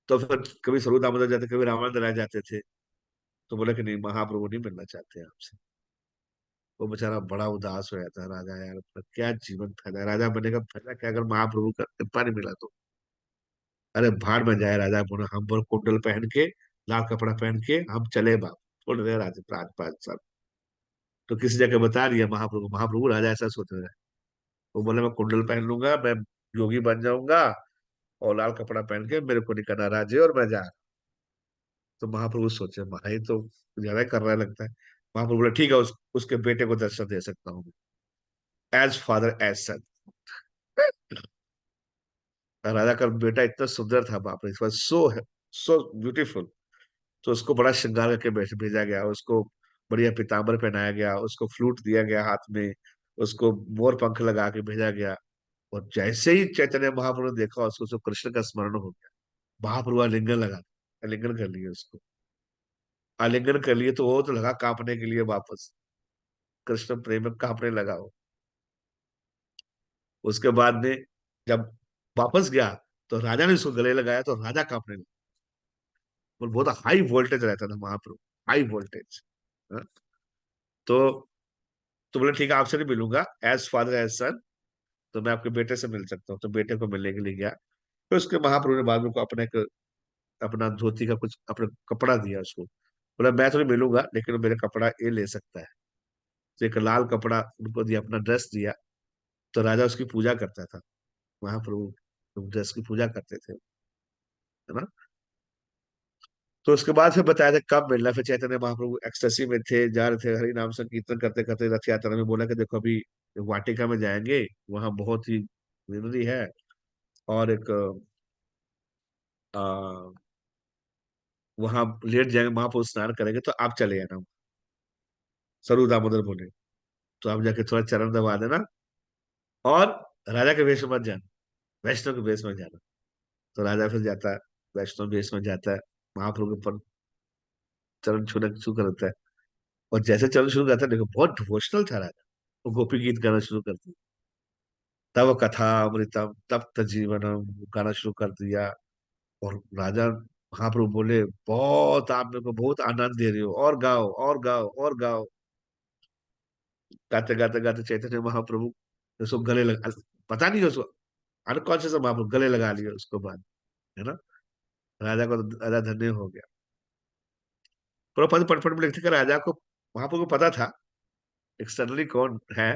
तो फिर कभी स्वरूप दामोदर जाते, कभी रामानंद राय जाते थे, तो बोले कि नहीं महाप्रभु नहीं मिलना चाहते हैं आपसे। वो बेचारा बड़ा उदास हो जाता है राजा, यार अपना क्या जीवन फायदा, राजा बनने का फायदा क्या अगर महाप्रभु का कृपा नहीं मिला तो। अरे भाड़ में जाए राजा, बोले हम बोल कुंडल पहन के, लाल कपड़ा पहन के हम चले बाप, छोड़ रहे राज राजपाट सब। तो किसी जगह बता दिया महाप्रभु, महाप्रभु राजा ऐसा सोच रहा है। वो बोले मैं कुंडल पहन लूंगा, मैं योगी बन जाऊंगा, और लाल कपड़ा पहन के मेरे को नहीं करना राज्य, और मैं जा। तो महाप्रभु सोचे भाई तो ज्यादा ही कर रहा है लगता है। महाप्रभु बोले ठीक है, उसके बेटे को दर्शन दे सकता हूँ, एज फादर एज सन। राजा का बेटा इतना सुंदर था, बाप रे, it was so so beautiful. तो उसको बड़ा श्रृंगार करके भेजा गया, उसको बढ़िया पीताम्बर पहनाया गया, उसको फ्लूट दिया गया हाथ में, उसको मोर पंख लगा के भेजा गया। और जैसे ही चैतन्य महाप्रभु ने देखा उसको, उसको कृष्ण का स्मरण हो गया। महाप्रभु आलिंगन लगा, आलिंगन कर लिए उसको, आलिंगन कर लिए तो वो तो लगा कांपने के लिए वापस, कृष्ण प्रेम में कांपने लगा वो। उसके बाद में जब वापस गया, तो राजा ने उसको गले लगाया तो राजा कांपने लगा। वो बहुत हाई वोल्टेज रहता था महाप्रभु, हाई वोल्टेज। तो तो बोले ठीक है आपसे नहीं मिलूंगा, एज फादर एज सन, तो मैं आपके बेटे से मिल सकता हूँ। तो बेटे को मिलने के लिए गया। फिर उसके महाप्रभु ने बाद में को अपने अपना धोती का कुछ अपना कपड़ा दिया उसको, बोला मैं तो नहीं मिलूंगा लेकिन मेरे कपड़ा ये ले सकता है। तो एक लाल कपड़ा उनको दिया, अपना ड्रेस दिया। तो राजा उसकी पूजा करता था, महाप्रभु ड्रेस की पूजा करते थे, है ना। तो उसके बाद फिर बताया था कब मिलना। फिर चैतन्य महाप्रभु एक्सटेसी में थे, जा रहे थे हरि नाम संकीर्तन करते करते रथ यात्रा में, बोला कि देखो अभी वाटिका में जाएंगे, वहां बहुत ही ग्रीनरी है, और एक आ, वहां लेट जाएंगे, महापुरुष स्नान करेंगे, तो आप चले आना। सरू दामोदर बोले तो आप जाके थोड़ा चरण दबा देना, और राजा के वेश में मत जाना, वैष्णव के वेश में जाना। तो राजा फिर जाता है, वैष्णव वेश में जाता है, महाप्रभु के पर चरण छूना शुरू करता है। और जैसे चरण शुरू करता है, देखो बहुत डिवोशनल था राजा, वो गोपी गीत गाना शुरू कर दिया, तब कथा अमृतम तप्त जीवनम गाना शुरू कर दिया। और राजा महाप्रभु बोले, बहुत आप मेरे को बहुत आनंद दे रही हो, और गाओ और गाओ और गाओ। गाते गाते गाते चैतन्य महाप्रभु उसको गले लगा, पता नहीं उसको अनकॉन्शियस महाप्रभु गले लगा लिया उसको बाद, है ना। राजा को तो राजा धन्य हो गया। प्रभुपद पट पट में लिखते कि राजा को महाप्रभु को पता था एक्सटर्नली कौन है,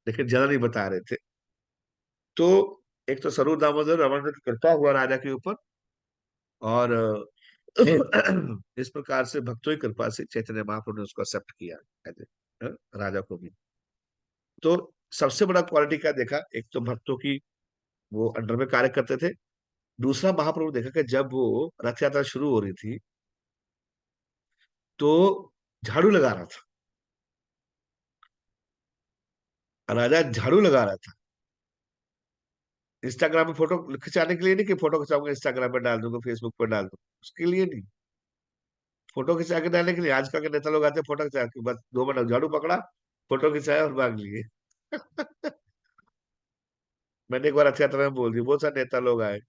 लेकिन ज्यादा नहीं बता रहे थे। तो एक तो स्वरूप दामोदर रमन की कृपा हुआ राजा के ऊपर, और इस प्रकार से भक्तों की कृपा से चैतन्य महाप्रभु ने उसको एक्सेप्ट किया एज ए राजा को भी। तो सबसे बड़ा क्वालिटी क्या देखा, एक तो भक्तों की वो अंडर में कार्य करते थे। दूसरा महाप्रभु देखा कि जब वो रथ यात्रा शुरू हो रही थी तो झाड़ू लगा रहा था, राजा झाड़ू लगा रहा था। इंस्टाग्राम पे फोटो खिंचाने के लिए नहीं, कि फोटो खिंचाऊंगा इंस्टाग्राम पे डाल दूंगा, फेसबुक पे डाल दूंगा, उसके लिए नहीं। फोटो खिंचा के डालने के लिए आजकल के नेता लोग आते हैं, फोटो खिंचा के बस 2 मिनट झाड़ू पकड़ा, फोटो खिंचाया और भाग लिए। मैंने एक बार रथ यात्रा में बोल दिया, बहुत सारे नेता लोग आए,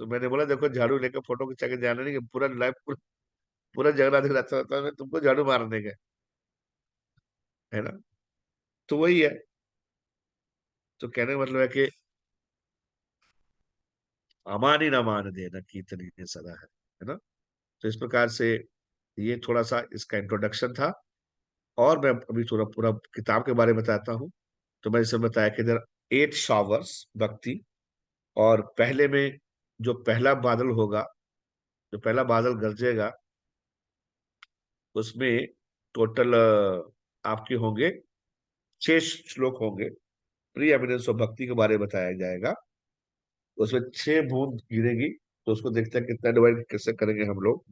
तो मैंने बोला देखो झाड़ू लेकर फोटो खिंचा के जाना नहीं, कि पूरा लाइफ पूरा जगन्नाथ रथ यात्रा में तुमको झाड़ू मारने का है ना। तो वही है। तो कहने का मतलब है कि अमानी न मान देना कीर्तनी ने सदा है ना। तो इस प्रकार से ये थोड़ा सा इसका इंट्रोडक्शन था। और मैं अभी थोड़ा पूरा किताब के बारे में बताता हूँ। तो मैंने इसे बताया कि इधर 8 showers भक्ति, और पहले में जो पहला बादल होगा, जो पहला बादल गरजेगा, उसमें टोटल आपके होंगे 6 श्लोक होंगे। प्री एमिनेंस ऑफ भक्ति के बारे में बताया जाएगा। उसमें 6 बूंद गिरेगी, तो उसको देखते हैं कितना डिवाइड कैसे करेंगे हम लोग।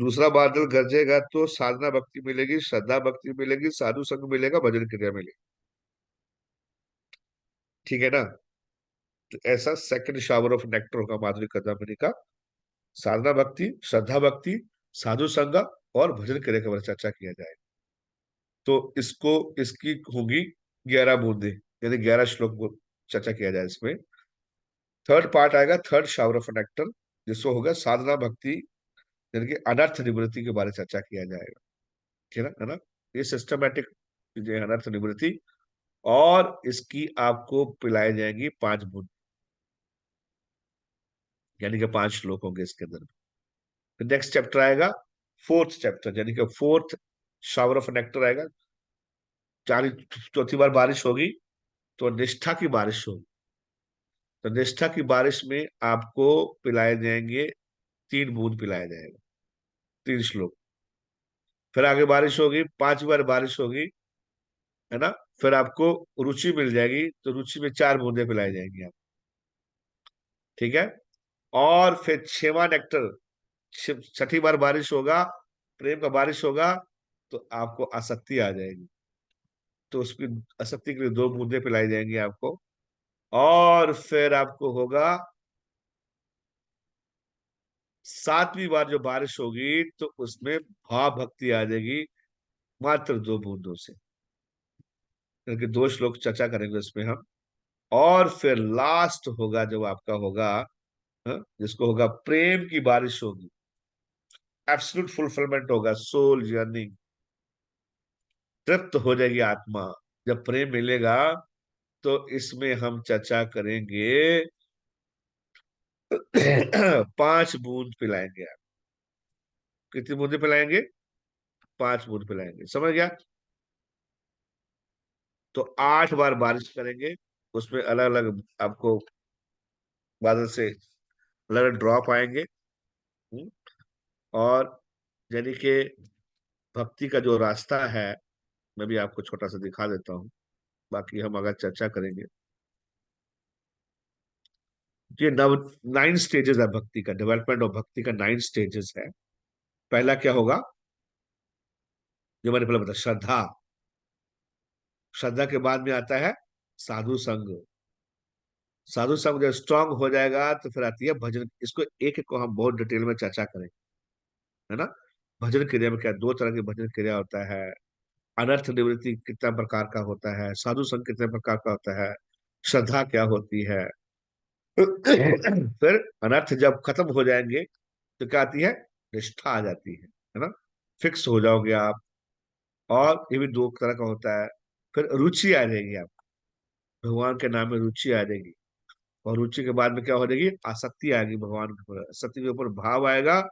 दूसरा बादल गरजेगा तो साधना भक्ति मिलेगी, श्रद्धा भक्ति मिलेगी, साधु संग मिलेगा, भजन क्रिया मिलेगी। ठीक है ना। तो ऐसा सेकंड शावर ऑफ नेक्टर होगा माधुरी कदामिनी का। साधना भक्ति, श्रद्धा भक्ति, साधु संग और भजन क्रिया के बारे में चर्चा किया जाए। तो इसको इसकी होगी 11 बूंदे, यानी 11 श्लोक चर्चा किया जाए इसमें। थर्ड पार्ट आएगा, थर्ड शावर ऑफ नेक्टर, जिसको होगा साधना भक्ति, यानी कि अनर्थ निवृत्ति के बारे में चर्चा किया जाएगा। ठीक है ना। ये सिस्टमेटिक चीजें हैं, अनर्थ निवृत्ति। और इसकी आपको पिलाई जाएंगी 5 बूंद, यानी कि 5 श्लोक होंगे इसके अंदर। फिर नेक्स्ट चैप्टर आएगा, फोर्थ चैप्टर, यानी कि फोर्थ शावर ऑफ नेक्टर आएगा। चार चौथी बार बारिश होगी, तो निष्ठा की बारिश होगी। तो निष्ठा की बारिश में आपको पिलाए जाएंगे 3 बूंद पिलाया जाएगा, 3 श्लोक। फिर आगे बारिश होगी, 5 बार बारिश होगी, है ना। फिर आपको रुचि मिल जाएगी, तो रुचि में 4 बूंदे पिलाई जाएंगी आप। ठीक है। और फिर 6वां नेक्टर, 6ठी बार बारिश होगा, प्रेम का बारिश होगा, तो आपको आसक्ति आ जाएगी, तो उसकी आसक्ति के लिए 2 बूंदे पिलाई जाएंगी आपको। और फिर आपको होगा 7वीं बार जो बारिश होगी, तो उसमें भाव भक्ति आ जाएगी, मात्र 2 बूंदों से। क्योंकि 2 श्लोक चर्चा करेंगे उसमें हम। और फिर लास्ट होगा जो आपका होगा, जिसको होगा प्रेम की बारिश होगी, एब्सोल्यूट फुलफिलमेंट होगा, सोल जर्निंग, तृप्त हो जाएगी आत्मा जब प्रेम मिलेगा। तो इसमें हम चर्चा करेंगे 5 बूंद पिलाएंगे आप। कितनी बूंदे पिलाएंगे? 5 बूंद पिलाएंगे, समझ गया। तो 8 बार बारिश करेंगे, उसमें अलग अलग आपको बादल से अलग अलग ड्रॉप आएंगे। हम्म, और यानी कि भक्ति का जो रास्ता है, मैं भी आपको छोटा सा दिखा देता हूँ, बाकी हम अगर चर्चा करेंगे। ये 9 स्टेजेस है भक्ति का, डेवलपमेंट ऑफ भक्ति का 9 स्टेजेस है। पहला क्या होगा, जो मैंने पहले बताया, श्रद्धा। श्रद्धा के बाद में आता है साधु संग। साधु संग जब स्ट्रांग हो जाएगा तो फिर आती है भजन। इसको एक एक को हम बहुत डिटेल में चर्चा करेंगे, है ना। भजन क्रिया में क्या, दो तरह की भजन क्रिया होता है। अनर्थ निवृत्ति कितना प्रकार का होता है, साधु संग कितने प्रकार का होता है, श्रद्धा क्या होती है। फिर अनर्थ जब खत्म हो जाएंगे तो क्या आती है, निष्ठा आ जाती है ना। फिक्स हो जाओगे आप। और ये भी दो तरह का होता है। फिर रुचि आ जाएगी आप, भगवान के नाम में रुचि आ जाएगी। और रुचि के बाद में क्या हो जाएगी, आसक्ति आएगी भगवान के ऊपर, आसक्ति के ऊपर भाव आएगा।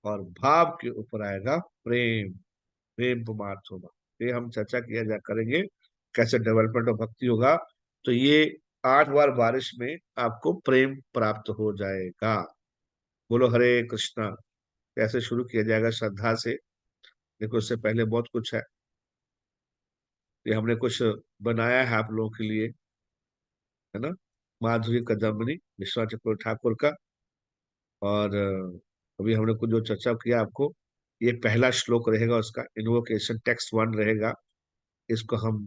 और भाव के ऊपर आएगा प्रेम। प्रेम परमार्थ होगा। ये हम चर्चा किया जा करेंगे, कैसे डेवलपमेंट ऑफ भक्ति होगा। तो ये 8 बार बारिश में आपको प्रेम प्राप्त हो जाएगा। बोलो हरे कृष्णा। कैसे शुरू किया जाएगा, श्रद्धा से। देखो इससे पहले बहुत कुछ है, ये हमने कुछ बनाया है आप लोगों के लिए, है ना। माधुरी कदम्बनी विश्वनाथ चक्रवर्ती ठाकुर का। और अभी हमने कुछ जो चर्चा किया आपको, ये पहला श्लोक रहेगा उसका, इन्वोकेशन टेक्स्ट 1 रहेगा। इसको हम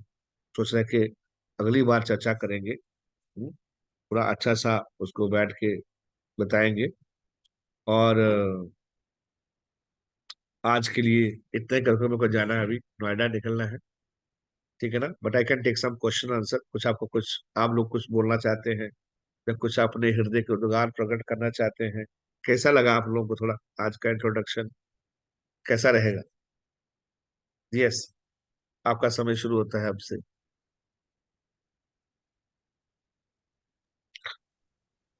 सोच रहे हैं कि अगली बार चर्चा करेंगे। पूरा अच्छा सा उसको बैठ के बताएंगे। और आज के लिए इतने करके मेरे को जाना है, अभी नोएडा निकलना है। ठीक है ना, but I can take some question answer. कुछ आपको, कुछ आप लोग कुछ बोलना चाहते हैं या कुछ अपने हृदय के उद्गार प्रकट करना चाहते हैं। कैसा लगा आप लोगों को थोड़ा आज का इंट्रोडक्शन, कैसा रहेगा? यस, आपका समय शुरू होता है अब से।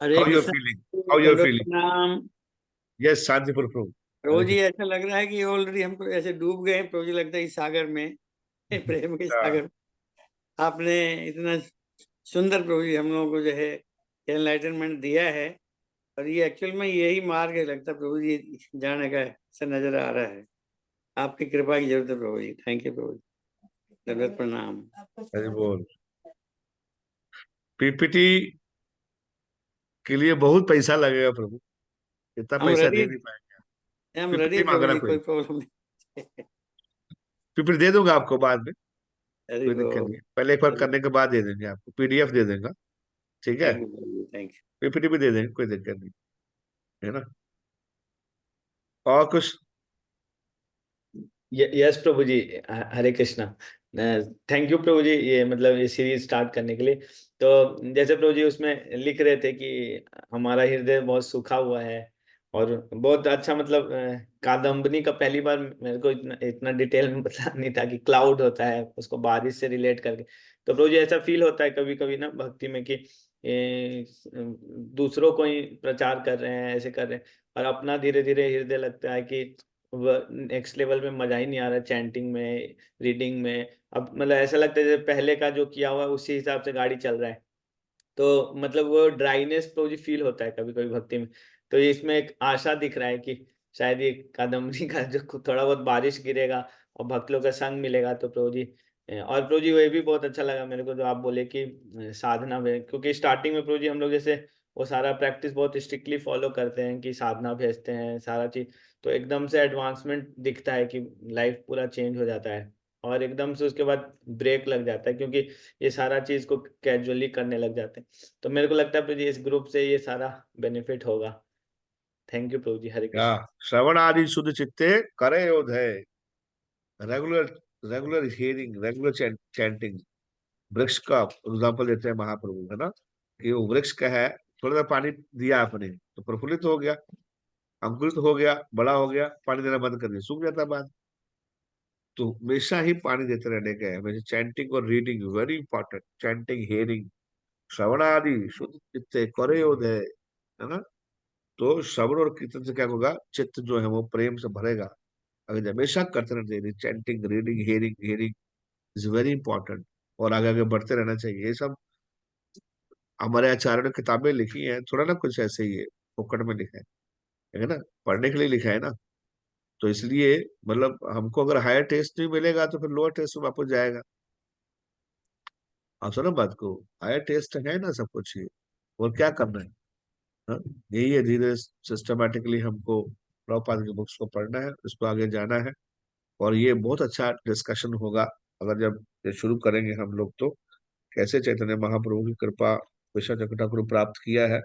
Hare how you are Krishna. Feeling? How you are दंडवत फीलिंग? प्रणाम। यस, शांतिपुर प्रभु। प्रभु हरे जी ऐसा लग रहा है कि ऑलरेडी हमको ऐसे डूब गए हैं प्रभु जी, लगता है इस सागर में, प्रेम के कृष्णा। सागर में। आपने इतना सुंदर प्रभु जी हम लोगों को जो है एनलाइटनमेंट दिया है। और ये एक्चुअल में यही मार्ग है, लगता है प्रभु जी जाने का ऐसा नजर आ रहा है। आपकी कृपा की जरूरत है प्रभु जी। थैंक यू प्रभु जी। दंडवत प्रणाम। हरि बोल। पीपीटी के लिए बहुत पैसा लगेगा प्रभु, इतना हम पैसा रेडी, दे नहीं पाएंगे। हम रेडी पीपीटी मांग प्रभु रहा जी, कोई। कोई प्रॉब्लम नहीं। पीपीटी दे दूंगा आपको बाद में, हरि कोई दिक्कत बोल। नहीं है। पहले एक बार करने के बाद दे देंगे आपको, पीडीएफ दे देंगे। ठीक है, थैंक यू प्रभु जी, थैंक पीपीटी भी दे देंगे, कोई दिक्कत नहीं, है ना। और कुछ? यस प्रभु जी। हरे कृष्णा। थैंक यू प्रभु जी, ये मतलब ये सीरीज स्टार्ट करने के लिए। तो जैसे प्रभु जी उसमें लिख रहे थे कि हमारा हृदय बहुत सूखा हुआ है। और बहुत अच्छा मतलब कादम्बनी का पहली बार मेरे को इतना इतना डिटेल में पता नहीं था कि क्लाउड होता है, उसको बारिश से रिलेट करके। तो प्रभु जी ऐसा फील होता है कभी कभी ना भक्ति में कि दूसरों को ही प्रचार कर रहे हैं, ऐसे कर रहे हैं। और अपना धीरे धीरे हृदय लगता है कि नेक्स्ट लेवल में मजा ही नहीं आ रहा चैंटिंग में, रीडिंग में। अब मतलब ऐसा लगता है जैसे पहले का जो किया हुआ है उसी हिसाब से गाड़ी चल रहा है। तो मतलब वो ड्राइनेस तो मुझे फील होता है कभी कभी भक्ति में। तो ये इसमें एक आशा दिख रहा है कि शायद ये कादम्बरी का जो थोड़ा बहुत बारिश गिरेगा और भक्त लोग का संग मिलेगा तो प्रभु जी। और प्रभु जी वो भी बहुत अच्छा लगा मेरे को जो आप बोले कि साधना में, क्योंकि स्टार्टिंग में प्रभु जी हम लोग जैसे वो सारा प्रैक्टिस बहुत स्ट्रिक्टली फॉलो करते हैं कि साधना भेजते हैं सारा चीज। तो एकदम से एडवांसमेंट दिखता है कि लाइफ पूरा चेंज हो जाता है। और एकदम से उसके बाद ब्रेक लग जाता है क्योंकि ये सारा चीज को कैजुअली करने लग जाते हैं। तो मेरे को लगता है प्रभु जी इस ग्रुप से ये सारा बेनिफिट होगा। थैंक यू प्रभु जी। हरे क्या? कृष्ण। श्रवण आदि शुद्ध चित्ते करे ओधय। Regular, regular hearing, regular chanting. वृक्ष का एग्जाम्पल देते हैं महाप्रभु, है ना, कि वो वृक्ष का है, थोड़ा सा पानी दिया आपने तो प्रफुल्लित हो गया, अंकुरित हो गया, बड़ा हो गया, पानी देना बंद कर दिया, सूख जाता है बाद। तो हमेशा ही पानी देते रहने का है हमेशा। चैंटिंग और reading very important. Chanting, hearing, श्रवण आदि शुद्ध चित्ते करे उदय, है ना। तो श्रवण और कीर्तन से क्या होगा, चित्त जो है वो प्रेम से भरेगा। अगर हमेशा करते रहना चाहिए, chanting, reading, hearing, hearing is very important. और आगे आगे बढ़ते रहना चाहिए। ये सब हमारे आचार्य ने किताबें लिखी हैं, थोड़ा ना कुछ ऐसे ही है फोकट में लिखा है ना, पढ़ने के लिए लिखा है ना। तो इसलिए मतलब हमको अगर हायर टेस्ट नहीं मिलेगा तो फिर लोअर टेस्ट में वापस जाएगा। आप सुनो बात को, हायर टेस्ट है ना सब कुछ ये, और क्या करना है। हाँ? यही है, धीरे सिस्टमेटिकली हमको प्रभुपाद की बुक्स को पढ़ना है, इसको आगे जाना है। और ये बहुत अच्छा डिस्कशन होगा अगर जब ये शुरू करेंगे हम लोग तो, कैसे चैतन्य महाप्रभु की कृपा कृष्ण चक्रधारी ठाकुर को प्राप्त किया है,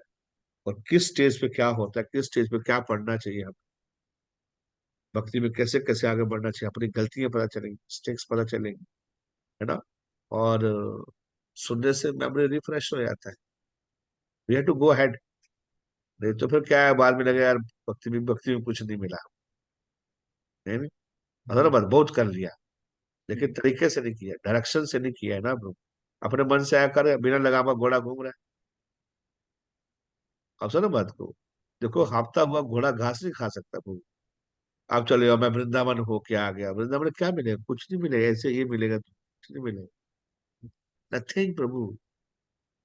और किस स्टेज पे क्या होता है, किस स्टेज पे क्या पढ़ना चाहिए, हम भक्ति में कैसे कैसे आगे बढ़ना चाहिए, अपनी गलतियां पता चलेंगी, मिस्टेक्स पता चलेंगी, है ना। और सुनने से मेमोरी रिफ्रेश हो जाता है। We have to go ahead. नहीं तो फिर क्या है, बाद में लगे यार भक्ति में कुछ नहीं मिला। नहीं नहीं, अगर बात बहुत कर लिया, लेकिन तरीके से नहीं किया, डायरेक्शन से नहीं किया है ना ब्रो। अपने मन से आया कर, बिना लगामा घोड़ा घूम रहा है। अब सुनो बात को, देखो हाँफता हुआ घोड़ा घास नहीं खा सकता ब्रो। आप चले जाओ, मैं वृंदावन हो के आ गया, वृंदावन में क्या मिलेगा, कुछ नहीं मिलेगा, ऐसे ये मिलेगा तो कुछ नहीं मिलेगा, नथिंग प्रभु।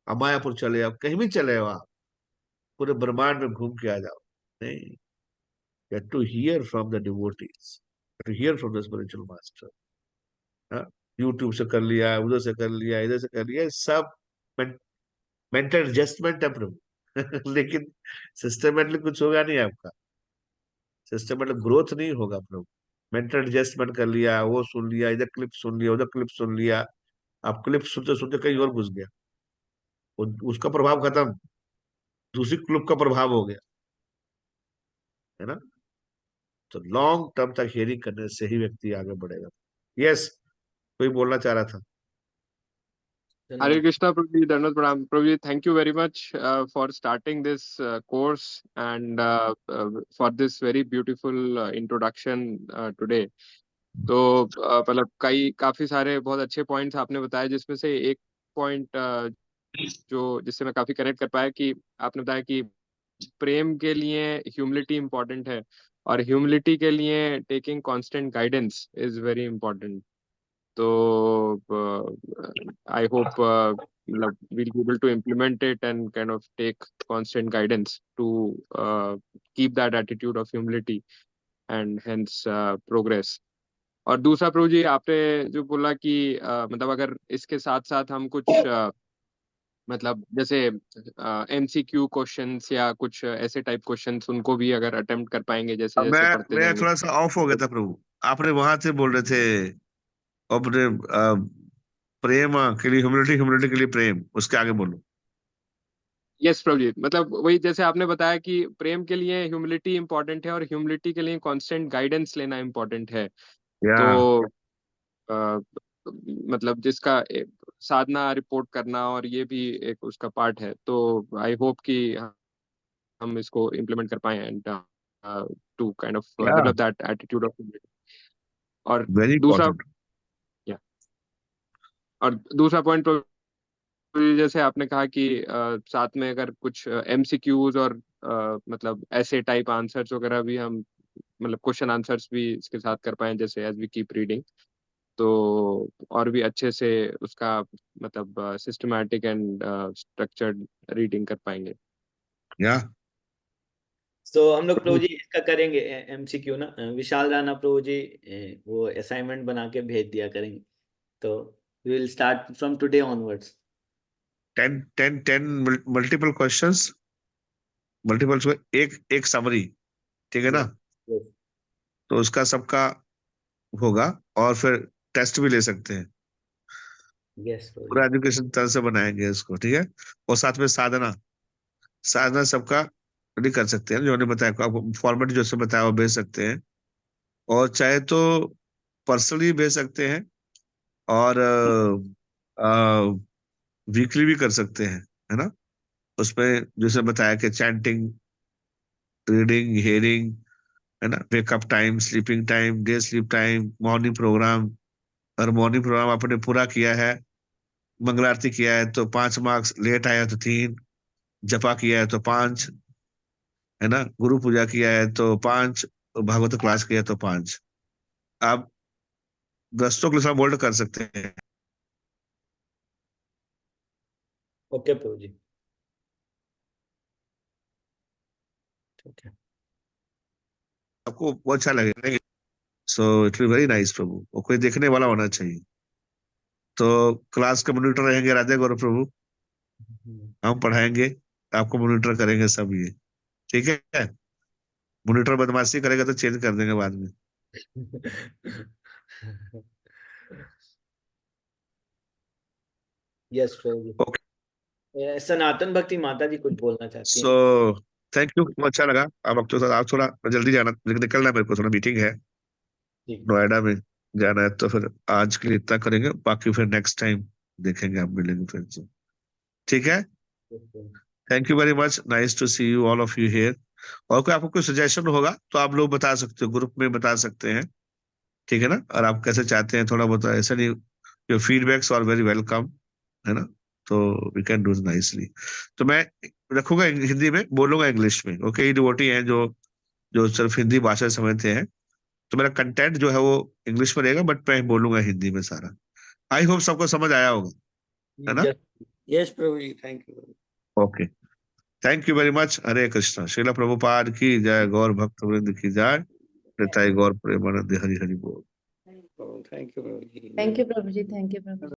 अब मायापुर चले जाओ, कहीं भी चले जाओ आप, पूरे ब्रह्मांड में घूम के आ जाओ। नहीं, to hear from the devotees, to hear from the spiritual master. हाँ, यूट्यूब से कर लिया, उधर से कर लिया, इधर से कर लिया, सब मेंटल एडजस्टमेंट है प्रभु। लेकिन सिस्टमेटिकली कुछ होगा नहीं आपका, सिस्टमेटिक ग्रोथ नहीं होगा प्रभु। मेंटल एडजस्टमेंट कर लिया, वो सुन लिया, इधर क्लिप सुन लिया, उधर क्लिप सुन लिया, आप क्लिप सुनते सुनते कहीं और घुस गया, उसका प्रभाव खत्म, दूसरी क्लिप का प्रभाव हो गया, है ना। तो लॉन्ग टर्म तक हियरिंग करने से ही व्यक्ति आगे बढ़ेगा। यस, कोई बोलना चाह रहा था। धन्यवाद। Hare Krishna, Prabhuji, Dhanavad Pranam. Prabhuji, thank you very much for starting this course and for this very beautiful introduction today. तो मतलब काफी सारे बहुत अच्छे पॉइंट्स आपने बताए, जिसमें से एक पॉइंट जो जिससे मैं काफी कनेक्ट कर पाया कि आपने बताया कि प्रेम के लिए ह्यूमिलिटी इम्पोर्टेंट है, और ह्यूमिलिटी के लिए taking constant guidance is very important. तो I hope we'll be able to implement it and kind of take constant guidance to keep that attitude of humility and hence progress. और दूसरा प्रभु जी, आपने जो बोला कि मतलब अगर इसके साथ साथ हम कुछ मतलब जैसे MCQ क्वेश्चंस या कुछ ऐसे टाइप क्वेश्चंस उनको भी अगर अटेम्प्ट कर पाएंगे जैसे अब जैसे पढ़ते मैं जाएंगे। थोड़ा सा ऑफ हो गया था प्रभु, आपने वहां से बोल रहे थे अपने प्रेम के लिए ह्यूमिलिटी, ह्यूमिलिटी के लिए प्रेम, उसके आगे बोलो। यस प्रभु जी, मतलब वही जैसे आपने बताया कि प्रेम के लिए ह्यूमिलिटी इंपॉर्टेंट है और ह्यूमिलिटी के लिए कांस्टेंट गाइडेंस लेना इंपॉर्टेंट है। या तो अ, मतलब जिसका साधना रिपोर्ट करना और ये भी एक उसका पार्ट है। तो आई होप कि हम इसको इम्प्लीमेंट कर पाए एंड टू काइंड ऑफ या develop that attitude of humility. और वेरी दूसरा इंपॉर्टेंट। या और दूसरा पॉइंट तो जैसे आपने कहा कि साथ में अगर कुछ MCQs और मतलब ऐसे टाइप आंसर्स वगैरह भी हम मतलब क्वेश्चन आंसर्स भी इसके साथ कर पाए जैसे एज वी कीप रीडिंग, तो और भी अच्छे से उसका मतलब सिस्टमैटिक एंड स्ट्रक्चर्ड रीडिंग कर पाएंगे। या तो हम लोग प्रभु जी इसका करेंगे MCQ ना, विशाल राणा प्रभु जी वो असाइनमेंट बना के भेज दिया करेंगे। तो we will start from today onwards. 10 multiple questions, multiple, एक एक समरी, ठीक है ना। यस यस तो उसका सबका होगा, और फिर टेस्ट भी ले सकते हैं। यस प्रभु जी। पूरा एजुकेशन तरह से बनाएंगे इसको, ठीक है। और साथ में साधना, साधना सबका नहीं कर सकते हैं, जो उन्होंने बताया आपको फॉर्मेट जैसे बताया वो भेज सकते हैं। और चाहे तो पर्सनली भेज सकते हैं, और वीकली भी कर सकते हैं, है ना। उसमें जैसे बताया कि चैंटिंग, रीडिंग, हेयरिंग, है ना, wake up time, sleeping time, day sleep time, morning programme. और मॉर्निंग प्रोग्राम आपने पूरा किया है, मंगल आरती किया है तो 5 मार्क्स, लेट आया तो 3, जपा किया है तो 5, है ना, गुरु पूजा किया है तो 5, भागवत क्लास किया है तो 5। आप दस्तों के साथ बोल्ड कर सकते हैं। ओके प्रभु जी, ठीक है। आपको वो अच्छा लगेगा। So it will very nice प्रभु, वो कोई देखने वाला होना चाहिए। तो क्लास के मॉनिटर रहेंगे राधे गौरव प्रभु, हम पढ़ाएंगे, आपको मॉनिटर करेंगे सब ये, ठीक है। मॉनिटर बदमाशी करेगा तो चेंज कर देंगे बाद में। यस प्रभु जी। ओके, सनातन भक्ति माता जी कुछ बोलना चाहती हैं। सो थैंक यू, अच्छा लगा। अब तो आप थोड़ा जल्दी जाना, निकलना है मेरे को, थोड़ा मीटिंग है ठीक। नोएडा में जाना है, तो फिर आज के लिए इतना करेंगे, बाकी फिर नेक्स्ट टाइम देखेंगे, आप मिलेंगे फिर से। ठीक है, thank you very much, nice to see you all of you here. और कोई आपको कोई सजेशन होगा तो आप लोग बता सकते हो, ग्रुप में बता सकते हैं, ठीक है ना। और आप कैसे चाहते हैं थोड़ा बहुत, ऐसा नहीं, your feedbacks are very welcome, है ना। तो वी कैन डू नाइसली। तो मैं रखूंगा हिंदी में, बोलूंगा इंग्लिश में। ओके, ये डिवोटी हैं जो जो सिर्फ हिंदी भाषा समझते हैं, तो मेरा कंटेंट जो है वो इंग्लिश में रहेगा, बट मैं बोलूंगा हिंदी में सारा। आई होप सबको समझ आया होगा, है ना। यस, यस प्रभु जी, thank you. Okay, thank you very much. Hare Krishna, Srila Prabhupada की जय, गौर भक्त वृंद की जय, निताई गौर प्रेमानंद, हरि हरि बोल। थैंक यू प्रभु जी। थैंक यू प्रभु जी, थैंक यू प्रभु जी।